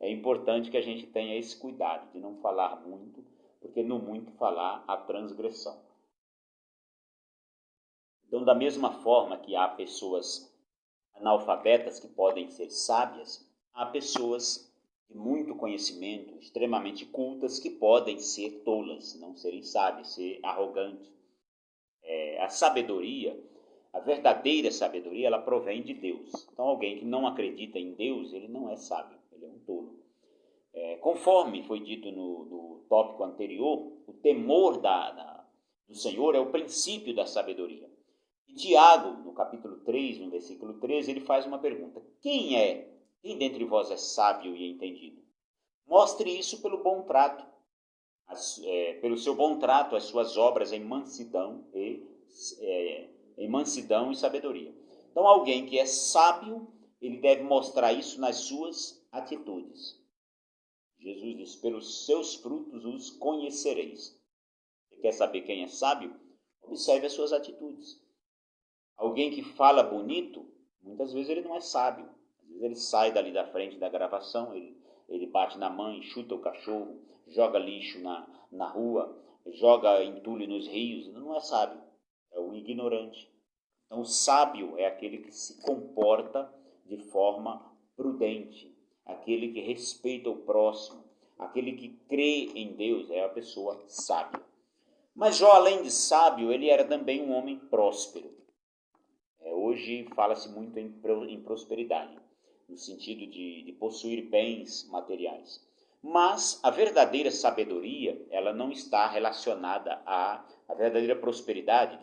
é importante que a gente tenha esse cuidado de não falar muito, porque no muito falar há transgressão. Então, da mesma forma que há pessoas analfabetas que podem ser sábias, há pessoas de muito conhecimento, extremamente cultas, que podem ser tolas, não serem sábias, ser arrogantes. A sabedoria, a verdadeira sabedoria, ela provém de Deus. Então, alguém que não acredita em Deus, ele não é sábio, ele é um tolo. Conforme foi dito no tópico anterior, o temor do Senhor é o princípio da sabedoria. E Tiago, no capítulo 3, no versículo 13, ele faz uma pergunta. Quem dentre vós é sábio e entendido? Mostre isso pelo bom trato, pelo seu bom trato, as suas obras em mansidão e sabedoria. Então, alguém que é sábio, ele deve mostrar isso nas suas atitudes. Jesus diz, pelos seus frutos os conhecereis. Você quer saber quem é sábio? Observe as suas atitudes. Alguém que fala bonito, muitas vezes ele não é sábio. Às vezes ele sai dali da frente da gravação, ele bate na mãe, chuta o cachorro, joga lixo na rua, joga entulho nos rios. Não é sábio, é o ignorante. Então o sábio é aquele que se comporta de forma prudente, aquele que respeita o próximo, aquele que crê em Deus, é a pessoa sábia. Mas Jó, além de sábio, ele era também um homem próspero. Hoje fala-se muito em prosperidade, no sentido de possuir bens materiais. Mas a verdadeira sabedoria, ela não está relacionada a verdadeira prosperidade,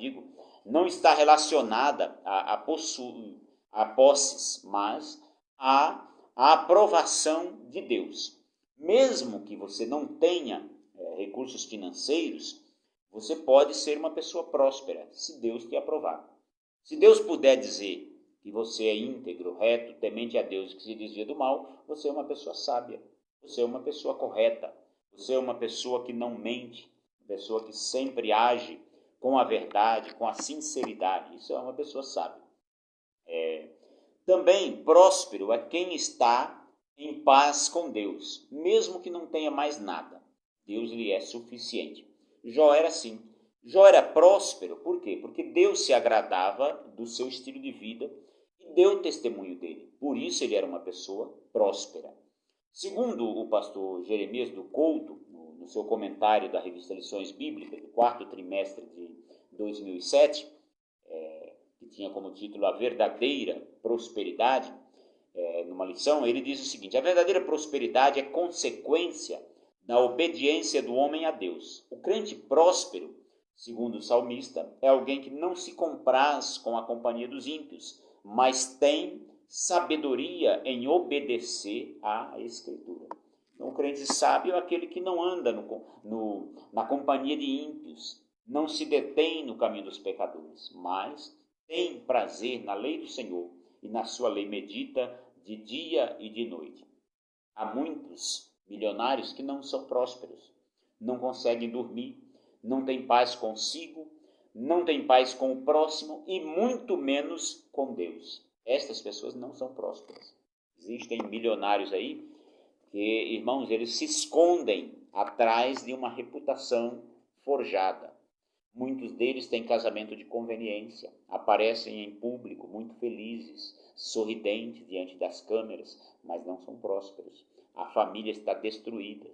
não está relacionada a posses, mas a aprovação de Deus. Mesmo que você não tenha recursos financeiros, você pode ser uma pessoa próspera, se Deus te aprovar. Se Deus puder dizer que você é íntegro, reto, temente a Deus e que se desvia do mal, você é uma pessoa sábia, você é uma pessoa correta, você é uma pessoa que não mente, uma pessoa que sempre age com a verdade, com a sinceridade. Isso é uma pessoa sábia. Também próspero é quem está em paz com Deus, mesmo que não tenha mais nada. Deus lhe é suficiente. Jó era assim. Jó era próspero, por quê? Porque Deus se agradava do seu estilo de vida e deu testemunho dele. Por isso ele era uma pessoa próspera. Segundo o pastor Jeremias do Couto, no seu comentário da revista Lições Bíblicas, do 4º trimestre de 2007, que tinha como título A Verdadeira Prosperidade, numa lição, ele diz o seguinte: a verdadeira prosperidade é consequência da obediência do homem a Deus. O crente próspero, segundo o salmista, é alguém que não se compraz com a companhia dos ímpios, mas tem sabedoria em obedecer à Escritura. Então, o crente sábio é aquele que não anda na companhia de ímpios, não se detém no caminho dos pecadores, mas tem prazer na lei do Senhor e na sua lei medita de dia e de noite. Há muitos milionários que não são prósperos, não conseguem dormir, não têm paz consigo, não têm paz com o próximo e muito menos com Deus. Estas pessoas não são prósperas. Existem milionários aí que, irmãos, eles se escondem atrás de uma reputação forjada. Muitos deles têm casamento de conveniência, aparecem em público muito felizes, sorridentes diante das câmeras, mas não são prósperos. A família está destruída.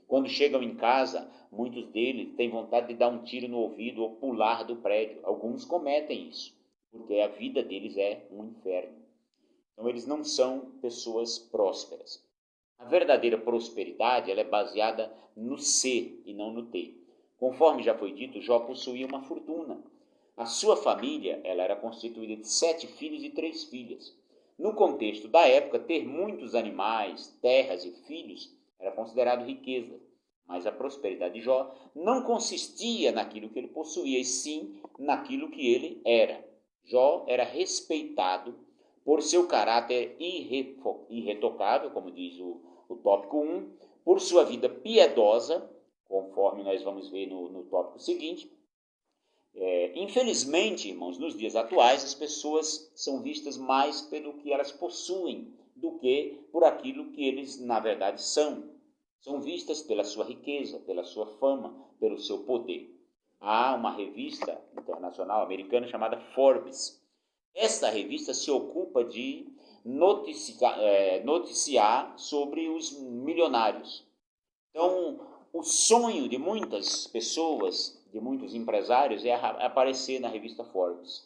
Quando chegam em casa, muitos deles têm vontade de dar um tiro no ouvido ou pular do prédio. Alguns cometem isso, porque a vida deles é um inferno. Então, eles não são pessoas prósperas. A verdadeira prosperidade ela é baseada no ser e não no ter. Conforme já foi dito, Jó possuía uma fortuna. A sua família ela era constituída de 7 filhos e 3 filhas. No contexto da época, ter muitos animais, terras e filhos era considerado riqueza. Mas a prosperidade de Jó não consistia naquilo que ele possuía, e sim naquilo que ele era. Jó era respeitado por seu caráter irretocável, como diz o tópico 1, por sua vida piedosa, conforme nós vamos ver no tópico seguinte. Infelizmente, irmãos, nos dias atuais, as pessoas são vistas mais pelo que elas possuem do que por aquilo que eles, na verdade, são. São vistas pela sua riqueza, pela sua fama, pelo seu poder. Há uma revista internacional americana chamada Forbes. Esta revista se ocupa de noticiar sobre os milionários. Então, o sonho de muitas pessoas, de muitos empresários, é aparecer na revista Forbes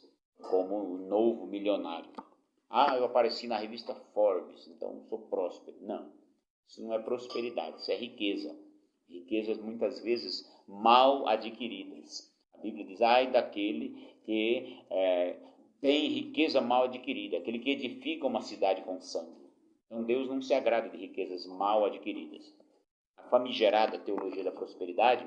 como um novo milionário. Eu apareci na revista Forbes, então sou próspero. Não, isso não é prosperidade, isso é riqueza. Riquezas muitas vezes mal adquiridas. A Bíblia diz, ai daquele que tem riqueza mal adquirida, aquele que edifica uma cidade com sangue. Então Deus não se agrada de riquezas mal adquiridas. A famigerada teologia da prosperidade,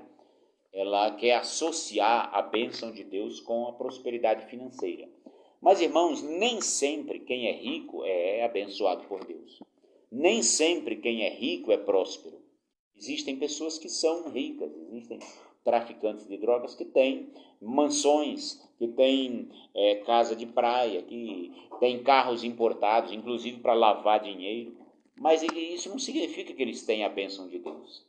ela quer associar a bênção de Deus com a prosperidade financeira. Mas, irmãos, nem sempre quem é rico é abençoado por Deus. Nem sempre quem é rico é próspero. Existem pessoas que são ricas, existem traficantes de drogas que têm mansões, que têm casa de praia, que têm carros importados, inclusive para lavar dinheiro. Mas isso não significa que eles têm a bênção de Deus.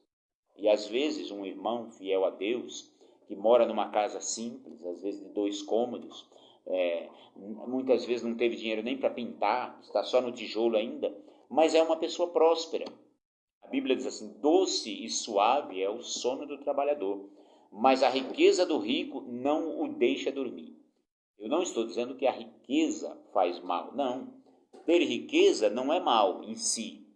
E às vezes um irmão fiel a Deus, que mora numa casa simples, às vezes de 2 cômodos, muitas vezes não teve dinheiro nem para pintar, está só no tijolo ainda, mas é uma pessoa próspera. A Bíblia diz assim, doce e suave é o sono do trabalhador, mas a riqueza do rico não o deixa dormir. Eu não estou dizendo que a riqueza faz mal, não. Ter riqueza não é mal em si,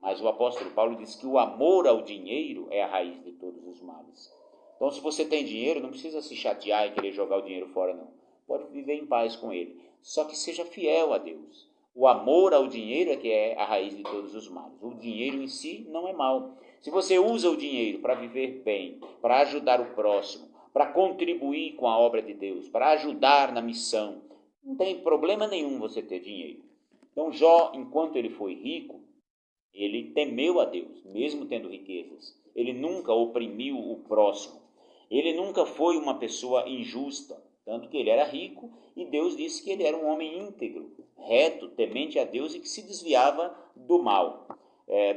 mas o apóstolo Paulo diz que o amor ao dinheiro é a raiz de todos os males. Então, se você tem dinheiro, não precisa se chatear e querer jogar o dinheiro fora, não. Pode viver em paz com ele, só que seja fiel a Deus. O amor ao dinheiro é que é a raiz de todos os males. O dinheiro em si não é mal. Se você usa o dinheiro para viver bem, para ajudar o próximo, para contribuir com a obra de Deus, para ajudar na missão, não tem problema nenhum você ter dinheiro. Então Jó, enquanto ele foi rico, ele temeu a Deus, mesmo tendo riquezas. Ele nunca oprimiu o próximo. Ele nunca foi uma pessoa injusta, tanto que ele era rico e Deus disse que ele era um homem íntegro, reto, temente a Deus e que se desviava do mal.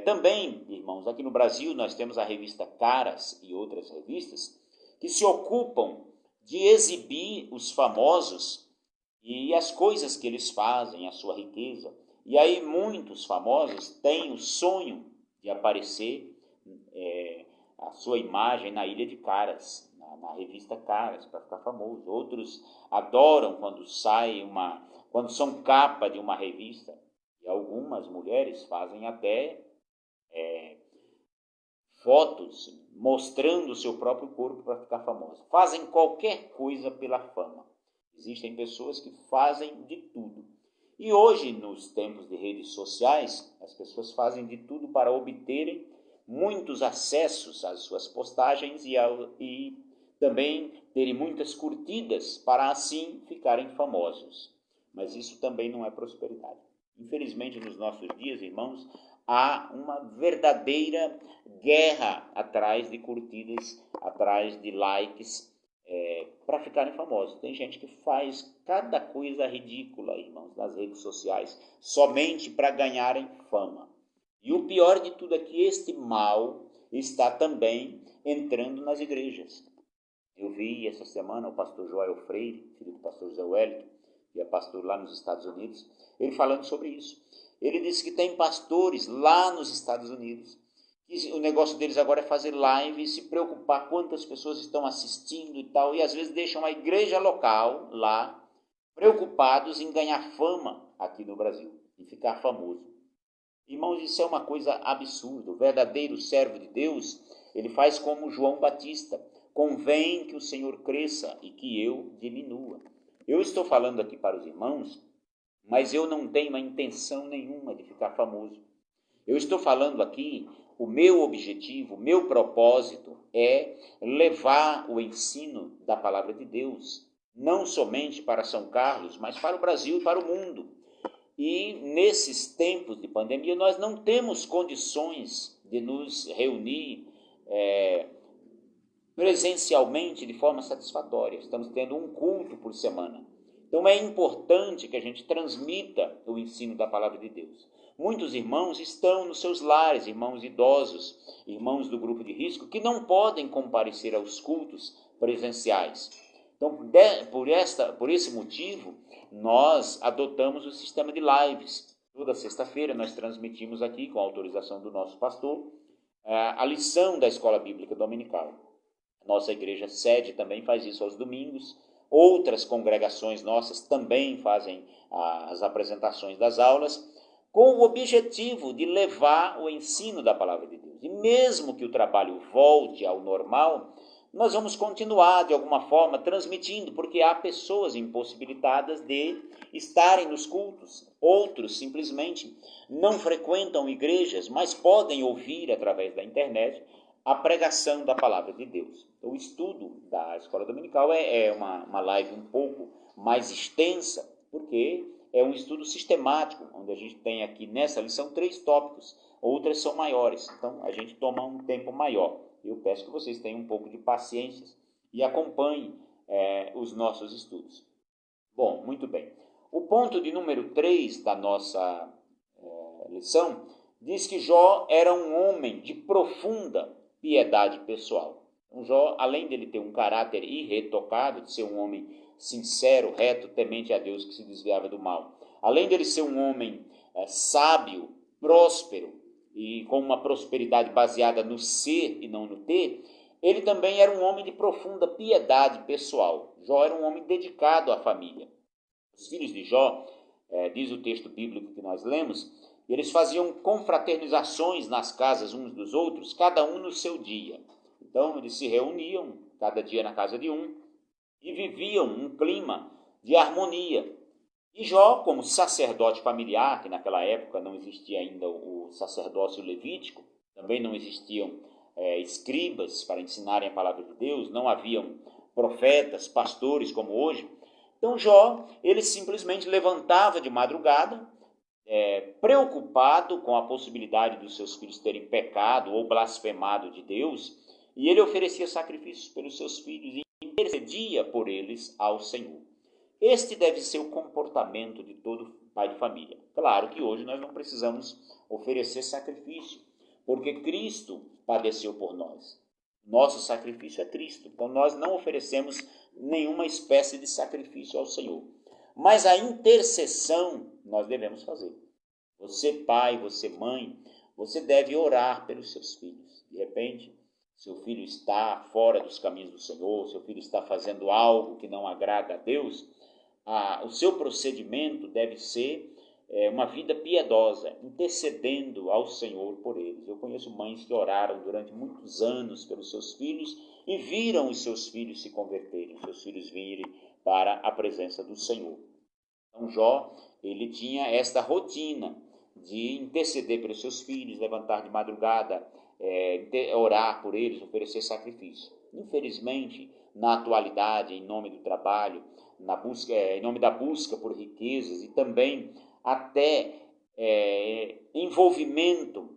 Também, irmãos, aqui no Brasil nós temos a revista Caras e outras revistas que se ocupam de exibir os famosos e as coisas que eles fazem, a sua riqueza. E aí muitos famosos têm o sonho de aparecer a sua imagem na Ilha de Caras, na revista Caras, para ficar famoso. Outros adoram quando são capa de uma revista. E algumas mulheres fazem até fotos mostrando o seu próprio corpo para ficar famosa. Fazem qualquer coisa pela fama. Existem pessoas que fazem de tudo. E hoje, nos tempos de redes sociais, as pessoas fazem de tudo para obterem muitos acessos às suas postagens e também terem muitas curtidas para assim ficarem famosos. Mas isso também não é prosperidade. Infelizmente, nos nossos dias, irmãos, há uma verdadeira guerra atrás de curtidas, atrás de likes, para ficarem famosos. Tem gente que faz cada coisa ridícula, irmãos, nas redes sociais, somente para ganharem fama. E o pior de tudo é que este mal está também entrando nas igrejas. Eu vi essa semana o pastor Joel Freire, filho do pastor José Wellington, que é pastor lá nos Estados Unidos, ele falando sobre isso. Ele disse que tem pastores lá nos Estados Unidos, que o negócio deles agora é fazer live e se preocupar quantas pessoas estão assistindo e tal, e às vezes deixam a igreja local lá, preocupados em ganhar fama aqui no Brasil, e ficar famoso. Irmãos, isso é uma coisa absurda. O verdadeiro servo de Deus, ele faz como João Batista: convém que o Senhor cresça e que eu diminua. Eu estou falando aqui para os irmãos, mas eu não tenho a intenção nenhuma de ficar famoso. Eu estou falando aqui, o meu objetivo, o meu propósito é levar o ensino da palavra de Deus, não somente para São Carlos, mas para o Brasil e para o mundo. E nesses tempos de pandemia, nós não temos condições de nos reunir presencialmente de forma satisfatória. Estamos tendo um culto por semana. Então é importante que a gente transmita o ensino da palavra de Deus. Muitos irmãos estão nos seus lares, irmãos idosos, irmãos do grupo de risco, que não podem comparecer aos cultos presenciais. Então, por esse motivo, nós adotamos o sistema de lives. Toda sexta-feira nós transmitimos aqui, com a autorização do nosso pastor, a lição da Escola Bíblica Dominical. Nossa igreja sede também faz isso aos domingos. Outras congregações nossas também fazem as apresentações das aulas, com o objetivo de levar o ensino da palavra de Deus. E mesmo que o trabalho volte ao normal, nós vamos continuar, de alguma forma, transmitindo, porque há pessoas impossibilitadas de estarem nos cultos. Outros simplesmente não frequentam igrejas, mas podem ouvir através da internet a pregação da palavra de Deus. O estudo da Escola Dominical é uma live um pouco mais extensa, porque é um estudo sistemático, onde a gente tem aqui nessa lição 3 tópicos, outras são maiores, então a gente toma um tempo maior. Eu peço que vocês tenham um pouco de paciência e acompanhem os nossos estudos. Bom, muito bem. O ponto de número 3 da nossa lição diz que Jó era um homem de profunda piedade pessoal. Então, Jó, além dele ter um caráter irretocado, de ser um homem sincero, reto, temente a Deus, que se desviava do mal, além dele ser um homem sábio, próspero e com uma prosperidade baseada no ser e não no ter, ele também era um homem de profunda piedade pessoal. Jó era um homem dedicado à família. Os filhos de Jó, diz o texto bíblico que nós lemos, eles faziam confraternizações nas casas uns dos outros, cada um no seu dia. Então, eles se reuniam, cada dia na casa de um, e viviam um clima de harmonia. E Jó, como sacerdote familiar, que naquela época não existia ainda o sacerdócio levítico, também não existiam escribas para ensinarem a palavra de Deus, não haviam profetas, pastores como hoje. Então, Jó, ele simplesmente levantava de madrugada, preocupado com a possibilidade dos seus filhos terem pecado ou blasfemado de Deus, e ele oferecia sacrifícios pelos seus filhos e intercedia por eles ao Senhor. Este deve ser o comportamento de todo pai de família. Claro que hoje nós não precisamos oferecer sacrifício, porque Cristo padeceu por nós. Nosso sacrifício é Cristo, então nós não oferecemos nenhuma espécie de sacrifício ao Senhor. Mas a intercessão nós devemos fazer. Você pai, você mãe, você deve orar pelos seus filhos. De repente, seu filho está fora dos caminhos do Senhor, seu filho está fazendo algo que não agrada a Deus, o seu procedimento deve ser uma vida piedosa, intercedendo ao Senhor por eles. Eu conheço mães que oraram durante muitos anos pelos seus filhos e viram os seus filhos se converterem, os seus filhos virem para a presença do Senhor. Então Jó, ele tinha esta rotina de interceder pelos seus filhos, levantar de madrugada, orar por eles, oferecer sacrifício. Infelizmente, na atualidade, em nome do trabalho, em nome da busca por riquezas e também até envolvimento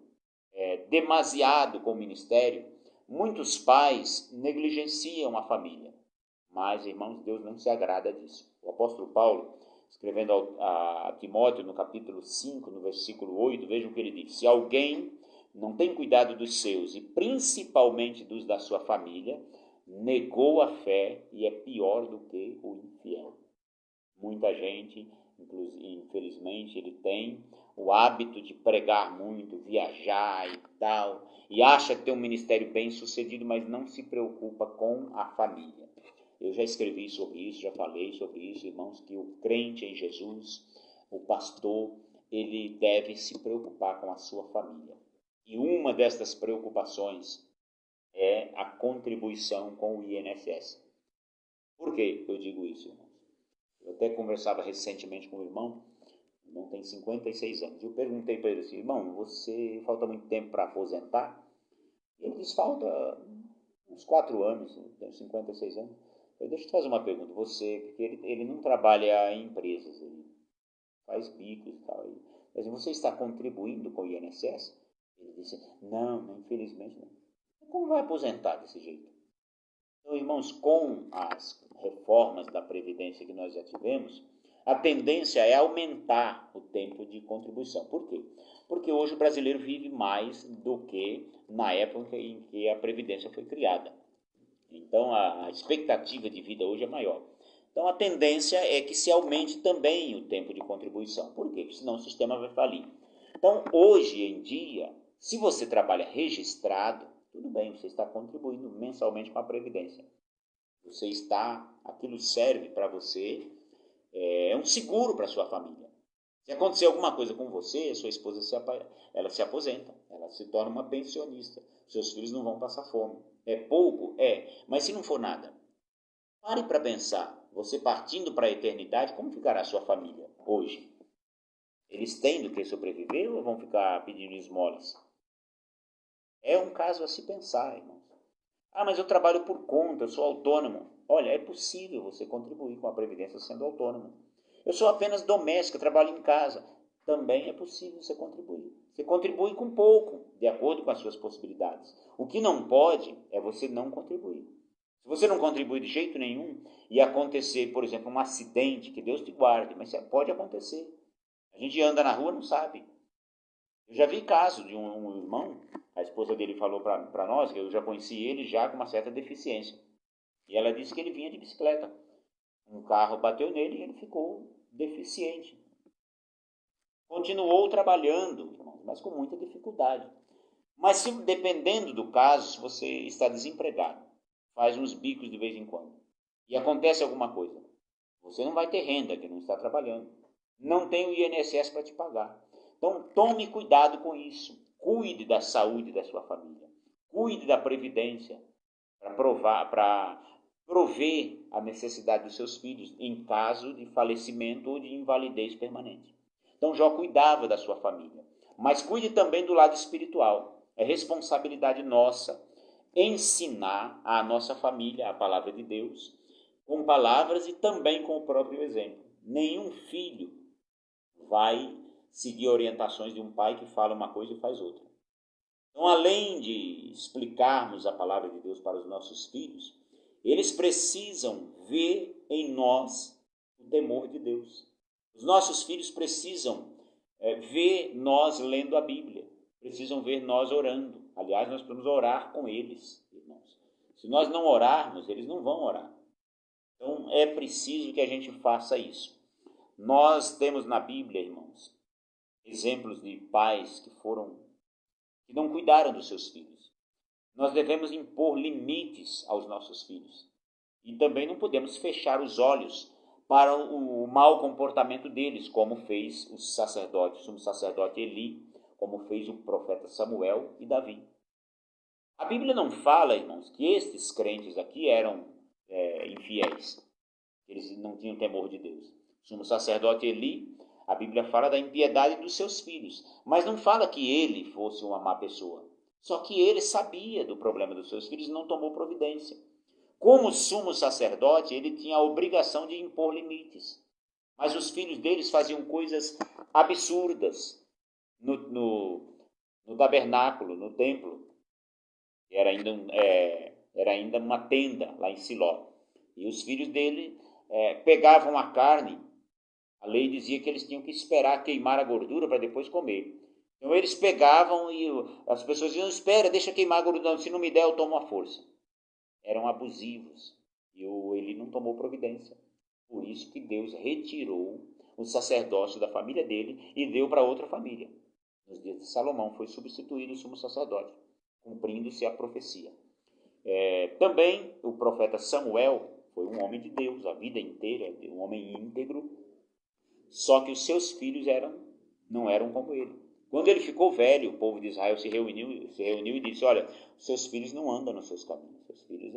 demasiado com o ministério, muitos pais negligenciam a família. Mas, irmãos, Deus não se agrada disso. O apóstolo Paulo, escrevendo a Timóteo no capítulo 5, no versículo 8, vejam o que ele diz: se alguém não tem cuidado dos seus e principalmente dos da sua família, negou a fé e é pior do que o infiel. Muita gente, infelizmente, ele tem o hábito de pregar muito, viajar e tal, e acha que tem um ministério bem sucedido, mas não se preocupa com a família. Eu já escrevi sobre isso, já falei sobre isso, irmãos, que o crente em Jesus, o pastor, ele deve se preocupar com a sua família. E uma destas preocupações é a contribuição com o INSS. Por que eu digo isso, irmãos? Eu até conversava recentemente com o irmão tem 56 anos. Eu perguntei para ele assim: irmão, você falta muito tempo para aposentar? Ele disse: falta uns 4 anos, tem 56 anos. Eu deixa eu te fazer uma pergunta, porque ele não trabalha em empresas, ele faz bicos e tal. Mas você está contribuindo com o INSS? Ele disse: não, infelizmente não. Como vai aposentar desse jeito? Então, irmãos, com as reformas da Previdência que nós já tivemos, a tendência é aumentar o tempo de contribuição. Por quê? Porque hoje o brasileiro vive mais do que na época em que a Previdência foi criada. Então, a expectativa de vida hoje é maior. Então, a tendência é que se aumente também o tempo de contribuição. Por quê? Porque senão o sistema vai falir. Então, hoje em dia, se você trabalha registrado, tudo bem, você está contribuindo mensalmente com a Previdência. Aquilo serve para você, é um seguro para a sua família. Se acontecer alguma coisa com você, a sua esposa ela se aposenta, ela se torna uma pensionista. Seus filhos não vão passar fome. É pouco? Mas se não for nada, pare para pensar. Você partindo para a eternidade, como ficará a sua família hoje? Eles têm do que sobreviver ou vão ficar pedindo esmolas? É um caso a se pensar, irmãos. Mas eu trabalho por conta, eu sou autônomo. Olha, é possível você contribuir com a Previdência sendo autônomo. Eu sou apenas doméstica, trabalho em casa. Também é possível você contribuir. Você contribui com pouco, de acordo com as suas possibilidades. O que não pode é você não contribuir. Se você não contribui de jeito nenhum e acontecer, por exemplo, um acidente, que Deus te guarde, mas pode acontecer. A gente anda na rua, não sabe. Eu já vi caso de um irmão, a esposa dele falou para nós, que eu já conheci ele já com uma certa deficiência. E ela disse que ele vinha de bicicleta. Um carro bateu nele e ele ficou deficiente. Continuou trabalhando, irmãos, mas com muita dificuldade. Mas dependendo do caso, se você está desempregado, faz uns bicos de vez em quando, e acontece alguma coisa, você não vai ter renda, que não está trabalhando. Não tem o INSS para te pagar. Então, tome cuidado com isso. Cuide da saúde da sua família. Cuide da previdência para prover a necessidade dos seus filhos em caso de falecimento ou de invalidez permanente. Então, Jó cuidava da sua família. Mas cuide também do lado espiritual. É responsabilidade nossa ensinar à nossa família a palavra de Deus, com palavras e também com o próprio exemplo. Nenhum filho vai seguir orientações de um pai que fala uma coisa e faz outra. Então, além de explicarmos a palavra de Deus para os nossos filhos, eles precisam ver em nós o o temor de Deus. Os nossos filhos precisam ver nós lendo a Bíblia, precisam ver nós orando. Aliás, nós precisamos orar com eles, irmãos. Se nós não orarmos, eles não vão orar. Então, é preciso que a gente faça isso. Nós temos na Bíblia, irmãos, exemplos de pais que não cuidaram dos seus filhos. Nós devemos impor limites aos nossos filhos. E também não podemos fechar os olhos para o mau comportamento deles, como fez o sumo sacerdote Eli, como fez o profeta Samuel e Davi. A Bíblia não fala, irmãos, que estes crentes aqui eram infiéis. Eles não tinham temor de Deus. O sumo sacerdote Eli, a Bíblia fala da impiedade dos seus filhos, mas não fala que ele fosse uma má pessoa. Só que ele sabia do problema dos seus filhos e não tomou providência. Como sumo sacerdote, ele tinha a obrigação de impor limites. Mas os filhos deles faziam coisas absurdas no tabernáculo, no templo. Era ainda uma tenda lá em Siló. E os filhos dele pegavam a carne. A lei dizia que eles tinham que esperar queimar a gordura para depois comer. Então eles pegavam e as pessoas diziam, espera, deixa queimar a gordura, se não me der eu tomo a força. Eram abusivos. E ele não tomou providência. Por isso que Deus retirou o sacerdócio da família dele e deu para outra família. Nos dias de Salomão foi substituído o sumo sacerdote, cumprindo-se a profecia. Também o profeta Samuel foi um homem de Deus, a vida inteira, um homem íntegro, só que os seus filhos não eram como ele. Quando ele ficou velho, o povo de Israel se reuniu e disse, olha, seus filhos não andam nos seus caminhos, seus filhos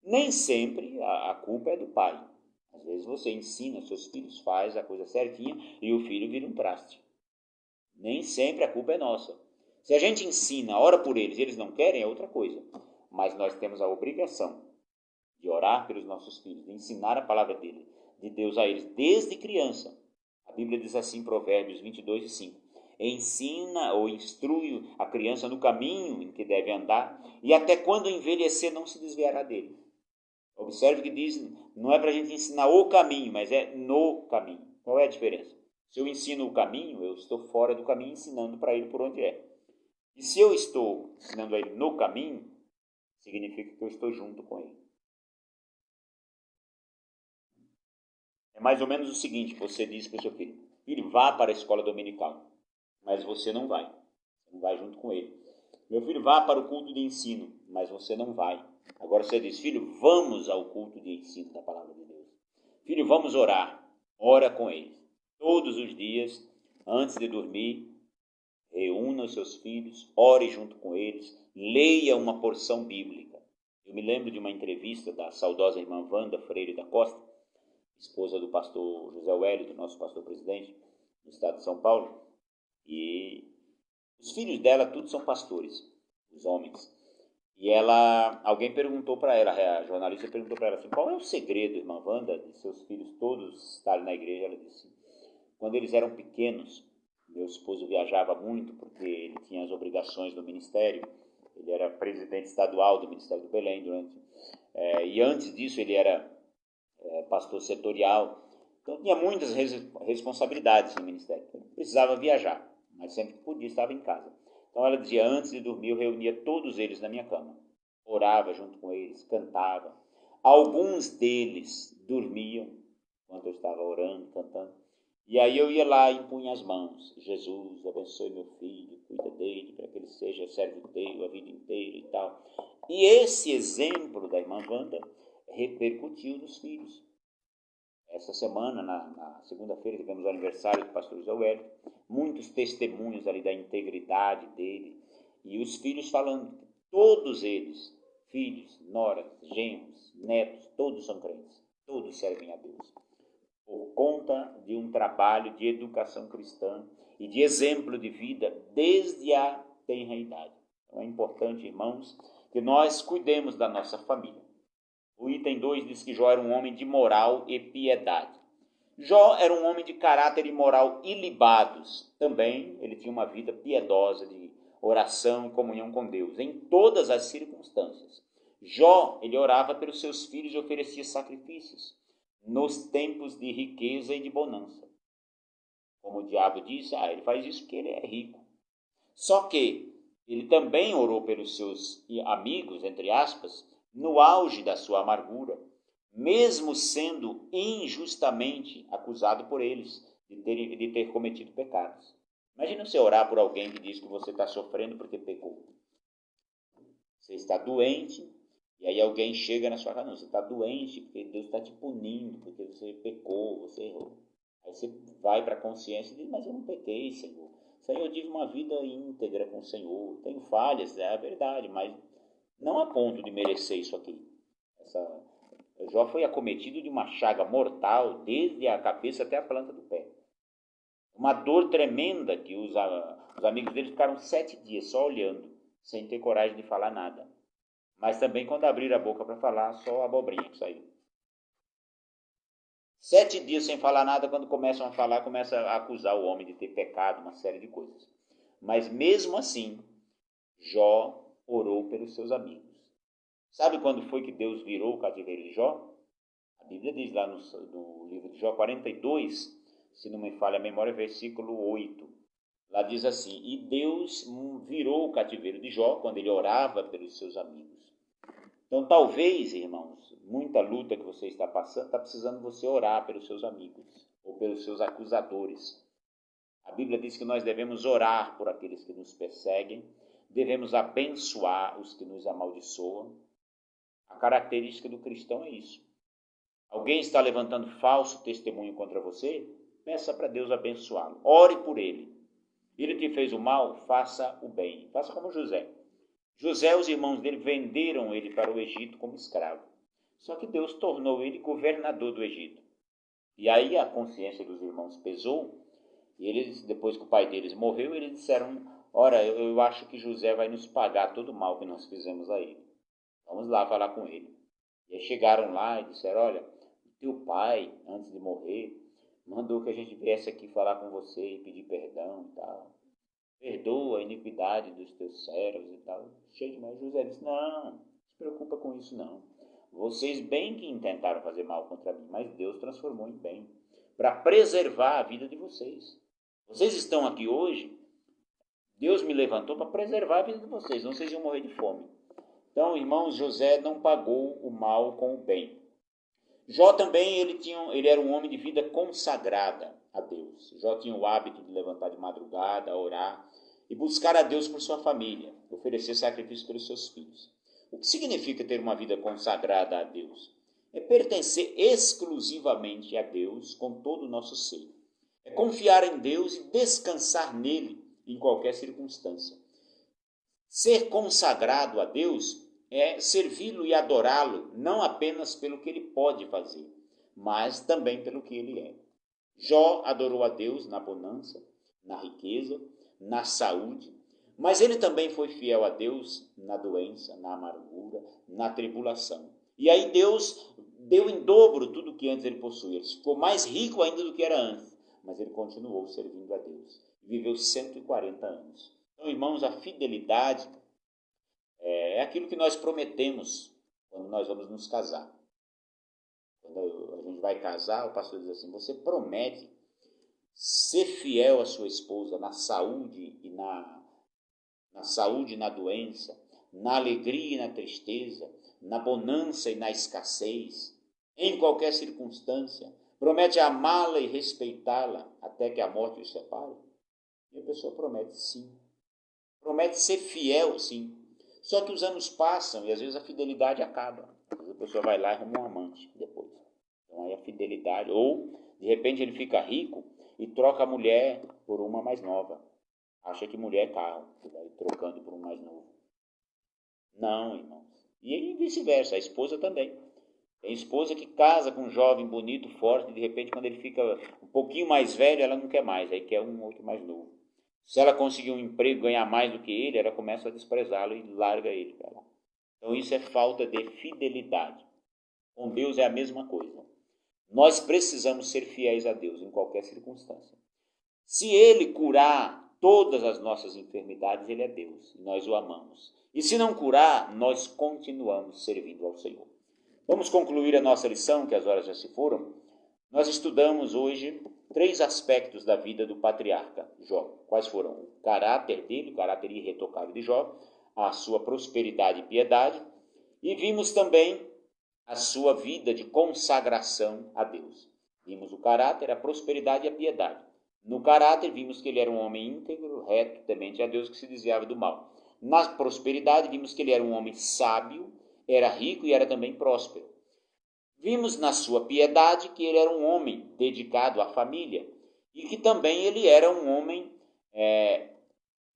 Nem sempre a culpa é do pai. Às vezes você ensina seus filhos, faz a coisa certinha e o filho vira um traste. Nem sempre a culpa é nossa. Se a gente ensina, ora por eles e eles não querem, é outra coisa. Mas nós temos a obrigação de orar pelos nossos filhos, de ensinar a palavra de Deus a eles, desde criança. A Bíblia diz assim em Provérbios 22:5. Ensina ou instrui a criança no caminho em que deve andar, e até quando envelhecer não se desviará dele. Observe que diz, não é para a gente ensinar o caminho, mas é no caminho. Qual é a diferença? Se eu ensino o caminho, eu estou fora do caminho ensinando para ele por onde é. E se eu estou ensinando a ele no caminho, significa que eu estou junto com ele. É mais ou menos o seguinte, você diz para o seu filho, filho, vá para a escola dominical, mas você não vai junto com ele. Meu filho, vá para o culto de ensino, mas você não vai. Agora você diz, filho, vamos ao culto de ensino da palavra de Deus. Filho, vamos orar, ora com eles. Todos os dias, antes de dormir, reúna os seus filhos, ore junto com eles, leia uma porção bíblica. Eu me lembro de uma entrevista da saudosa irmã Wanda Freire da Costa, esposa do pastor José Wellington, nosso pastor presidente do estado de São Paulo, e os filhos dela todos são pastores, os homens. E alguém perguntou para ela, a jornalista perguntou para ela assim, qual é o segredo, irmã Wanda, de seus filhos todos estarem na igreja? Ela disse, quando eles eram pequenos, meu esposo viajava muito porque ele tinha as obrigações do ministério, ele era presidente estadual do Ministério do Belém e antes disso ele era pastor setorial, então tinha muitas responsabilidades no ministério, ele precisava viajar, mas sempre que podia estava em casa. Então ela dizia, antes de dormir eu reunia todos eles na minha cama, orava junto com eles, cantava. Alguns deles dormiam enquanto eu estava orando, cantando, e aí eu ia lá e impunha as mãos, Jesus, abençoe meu filho, cuida dele, para que ele seja servo teu a vida inteira e tal. E esse exemplo da irmã Wanda repercutiu nos filhos. Essa semana, na segunda-feira, tivemos o aniversário do pastor José Wellington, muitos testemunhos ali da integridade dele, e os filhos falando, todos eles, filhos, noras, genros, netos, todos são crentes, todos servem a Deus, por conta de um trabalho de educação cristã e de exemplo de vida desde a tenra idade. Então é importante, irmãos, que nós cuidemos da nossa família. O item 2 diz que Jó era um homem de moral e piedade. Jó era um homem de caráter e moral ilibados. Também ele tinha uma vida piedosa de oração e comunhão com Deus, em todas as circunstâncias. Jó, ele orava pelos seus filhos e oferecia sacrifícios. nos tempos de riqueza e de bonança. Como o diabo disse, ele faz isso porque ele é rico. Só que ele também orou pelos seus amigos, entre aspas, no auge da sua amargura, mesmo sendo injustamente acusado por eles de ter cometido pecados. Imagina você orar por alguém que diz que você está sofrendo porque pecou. Você está doente, e aí alguém chega na sua casa, não, você está doente porque Deus está te punindo, porque você pecou, você errou. Aí você vai para a consciência e diz, mas eu não pequei, Senhor. Senhor, eu tive uma vida íntegra com o Senhor, tenho falhas, é a verdade, mas não a ponto de merecer isso aqui. Jó foi acometido de uma chaga mortal, desde a cabeça até a planta do pé. Uma dor tremenda que os amigos dele ficaram 7 dias só olhando, sem ter coragem de falar nada. Mas também quando abriram a boca para falar, só a abobrinha que saiu. 7 dias sem falar nada, quando começam a falar, começam a acusar o homem de ter pecado, uma série de coisas. Mas mesmo assim, Jó orou pelos seus amigos. Sabe quando foi que Deus virou o cativeiro de Jó? A Bíblia diz lá no livro de Jó 42, se não me falha a memória, versículo 8. Lá diz assim, e Deus virou o cativeiro de Jó quando ele orava pelos seus amigos. Então talvez, irmãos, muita luta que você está passando, está precisando você orar pelos seus amigos ou pelos seus acusadores. A Bíblia diz que nós devemos orar por aqueles que nos perseguem, devemos abençoar os que nos amaldiçoam. A característica do cristão é isso. Alguém está levantando falso testemunho contra você? Peça para Deus abençoá-lo. Ore por ele. Ele te fez o mal? Faça o bem. Faça como José. José, os irmãos dele, venderam ele para o Egito como escravo. Só que Deus tornou ele governador do Egito. E aí a consciência dos irmãos pesou. E eles, depois que o pai deles morreu, eles disseram, ora, eu acho que José vai nos pagar todo o mal que nós fizemos a ele. Vamos lá falar com ele. E aí chegaram lá e disseram, olha, teu pai, antes de morrer, mandou que a gente viesse aqui falar com você e pedir perdão e tal. Perdoa a iniquidade dos teus servos e tal. Cheio de mal. José disse, não se preocupa com isso não. Vocês bem que intentaram fazer mal contra mim, mas Deus transformou em bem, para preservar a vida de vocês. Vocês estão aqui hoje, Deus me levantou para preservar a vida de vocês, não vocês iam morrer de fome. Então, irmãos, José não pagou o mal com o bem. Jó também, ele era um homem de vida consagrada a Deus. Jó tinha o hábito de levantar de madrugada, orar e buscar a Deus por sua família, oferecer sacrifício pelos seus filhos. O que significa ter uma vida consagrada a Deus? É pertencer exclusivamente a Deus com todo o nosso ser. É confiar em Deus e descansar nele em qualquer circunstância. Ser consagrado a Deus é servi-lo e adorá-lo, não apenas pelo que ele pode fazer, mas também pelo que ele é. Jó adorou a Deus na bonança, na riqueza, na saúde, mas ele também foi fiel a Deus na doença, na amargura, na tribulação. E aí Deus deu em dobro tudo que antes ele possuía. Ele ficou mais rico ainda do que era antes, mas ele continuou servindo a Deus. Viveu 140 anos. Então, irmãos, a fidelidade é aquilo que nós prometemos quando nós vamos nos casar. Quando a gente vai casar, o pastor diz assim, você promete ser fiel à sua esposa na saúde e na doença, na alegria e na tristeza, na bonança e na escassez, em qualquer circunstância. Promete amá-la e respeitá-la até que a morte os separe. E a pessoa promete sim. Promete ser fiel, sim. Só que os anos passam e às vezes a fidelidade acaba. Às vezes a pessoa vai lá e arruma um amante depois. Então aí a fidelidade, ou de repente ele fica rico e troca a mulher por uma mais nova. Acha que mulher é carro, que vai trocando por um mais novo. Não, irmãos. E aí vice-versa, a esposa também. Tem esposa que casa com um jovem bonito, forte, e de repente quando ele fica um pouquinho mais velho, ela não quer mais, aí quer um outro mais novo. Se ela conseguir um emprego, ganhar mais do que ele, ela começa a desprezá-lo e larga ele para lá. Então isso é falta de fidelidade. Com Deus é a mesma coisa. Nós precisamos ser fiéis a Deus em qualquer circunstância. Se Ele curar todas as nossas enfermidades, Ele é Deus, e nós o amamos. E se não curar, nós continuamos servindo ao Senhor. Vamos concluir a nossa lição, que as horas já se foram. Nós estudamos hoje 3 aspectos da vida do patriarca Jó. Quais foram? O caráter dele, o caráter irretocável de Jó, a sua prosperidade e piedade, e vimos também a sua vida de consagração a Deus. Vimos o caráter, a prosperidade e a piedade. No caráter, vimos que ele era um homem íntegro, reto, temente a Deus, que se desviava do mal. Na prosperidade, vimos que ele era um homem sábio, era rico e era também próspero. Vimos na sua piedade que ele era um homem dedicado à família e que também ele era um homem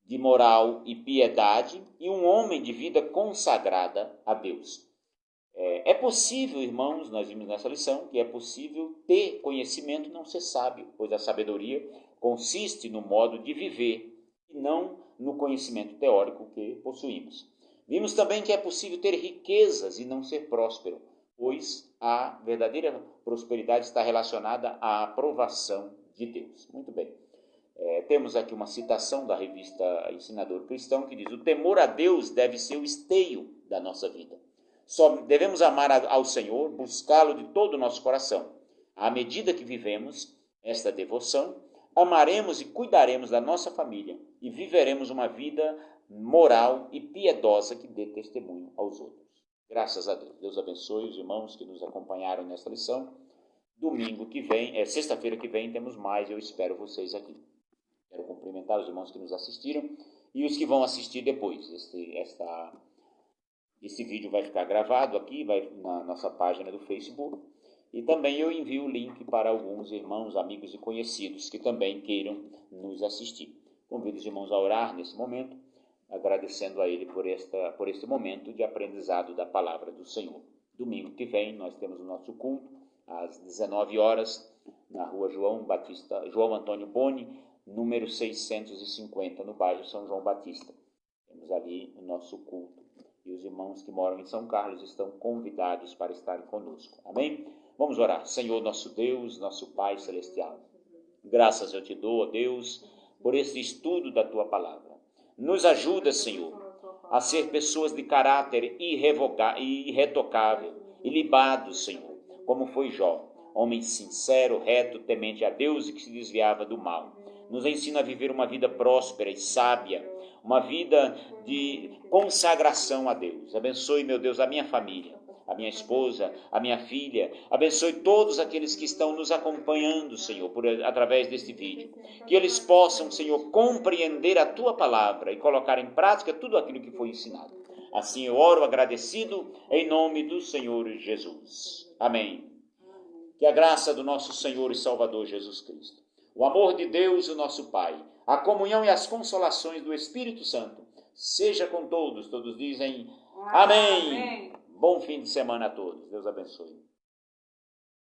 de moral e piedade e um homem de vida consagrada a Deus. É possível, irmãos, nós vimos nessa lição, que é possível ter conhecimento e não ser sábio, pois a sabedoria consiste no modo de viver e não no conhecimento teórico que possuímos. Vimos também que é possível ter riquezas e não ser próspero, pois a verdadeira prosperidade está relacionada à aprovação de Deus. Muito bem. Temos aqui uma citação da revista Ensinador Cristão que diz: o temor a Deus deve ser o esteio da nossa vida. Só devemos amar ao Senhor, buscá-lo de todo o nosso coração. À medida que vivemos esta devoção, amaremos e cuidaremos da nossa família e viveremos uma vida moral e piedosa que dê testemunho aos outros. Graças a Deus. Deus abençoe os irmãos que nos acompanharam nesta lição. Domingo que vem, sexta-feira que vem, temos mais, eu espero vocês aqui. Quero cumprimentar os irmãos que nos assistiram e os que vão assistir depois. Esse vídeo vai ficar gravado aqui, vai na nossa página do Facebook. E também eu envio o link para alguns irmãos, amigos e conhecidos que também queiram nos assistir. Convido os irmãos a orar nesse momento, agradecendo a Ele por este momento de aprendizado da palavra do Senhor. Domingo que vem nós temos o nosso culto às 19 horas na rua João Antônio Boni, número 650, no bairro São João Batista. Temos ali o nosso culto e os irmãos que moram em São Carlos estão convidados para estarem conosco. Amém? Vamos orar. Senhor, nosso Deus, nosso Pai Celestial, graças eu te dou, ó Deus, por este estudo da Tua Palavra. Nos ajuda, Senhor, a ser pessoas de caráter irretocável, ilibados, Senhor, como foi Jó, homem sincero, reto, temente a Deus e que se desviava do mal. Nos ensina a viver uma vida próspera e sábia, uma vida de consagração a Deus. Abençoe, meu Deus, a minha família, a minha esposa, a minha filha. Abençoe todos aqueles que estão nos acompanhando, Senhor, através deste vídeo. Que eles possam, Senhor, compreender a Tua palavra e colocar em prática tudo aquilo que foi ensinado. Assim eu oro agradecido em nome do Senhor Jesus. Amém. Que a graça do nosso Senhor e Salvador Jesus Cristo, o amor de Deus, o nosso Pai, a comunhão e as consolações do Espírito Santo, seja com todos. Todos dizem amém. Bom fim de semana a todos. Deus abençoe.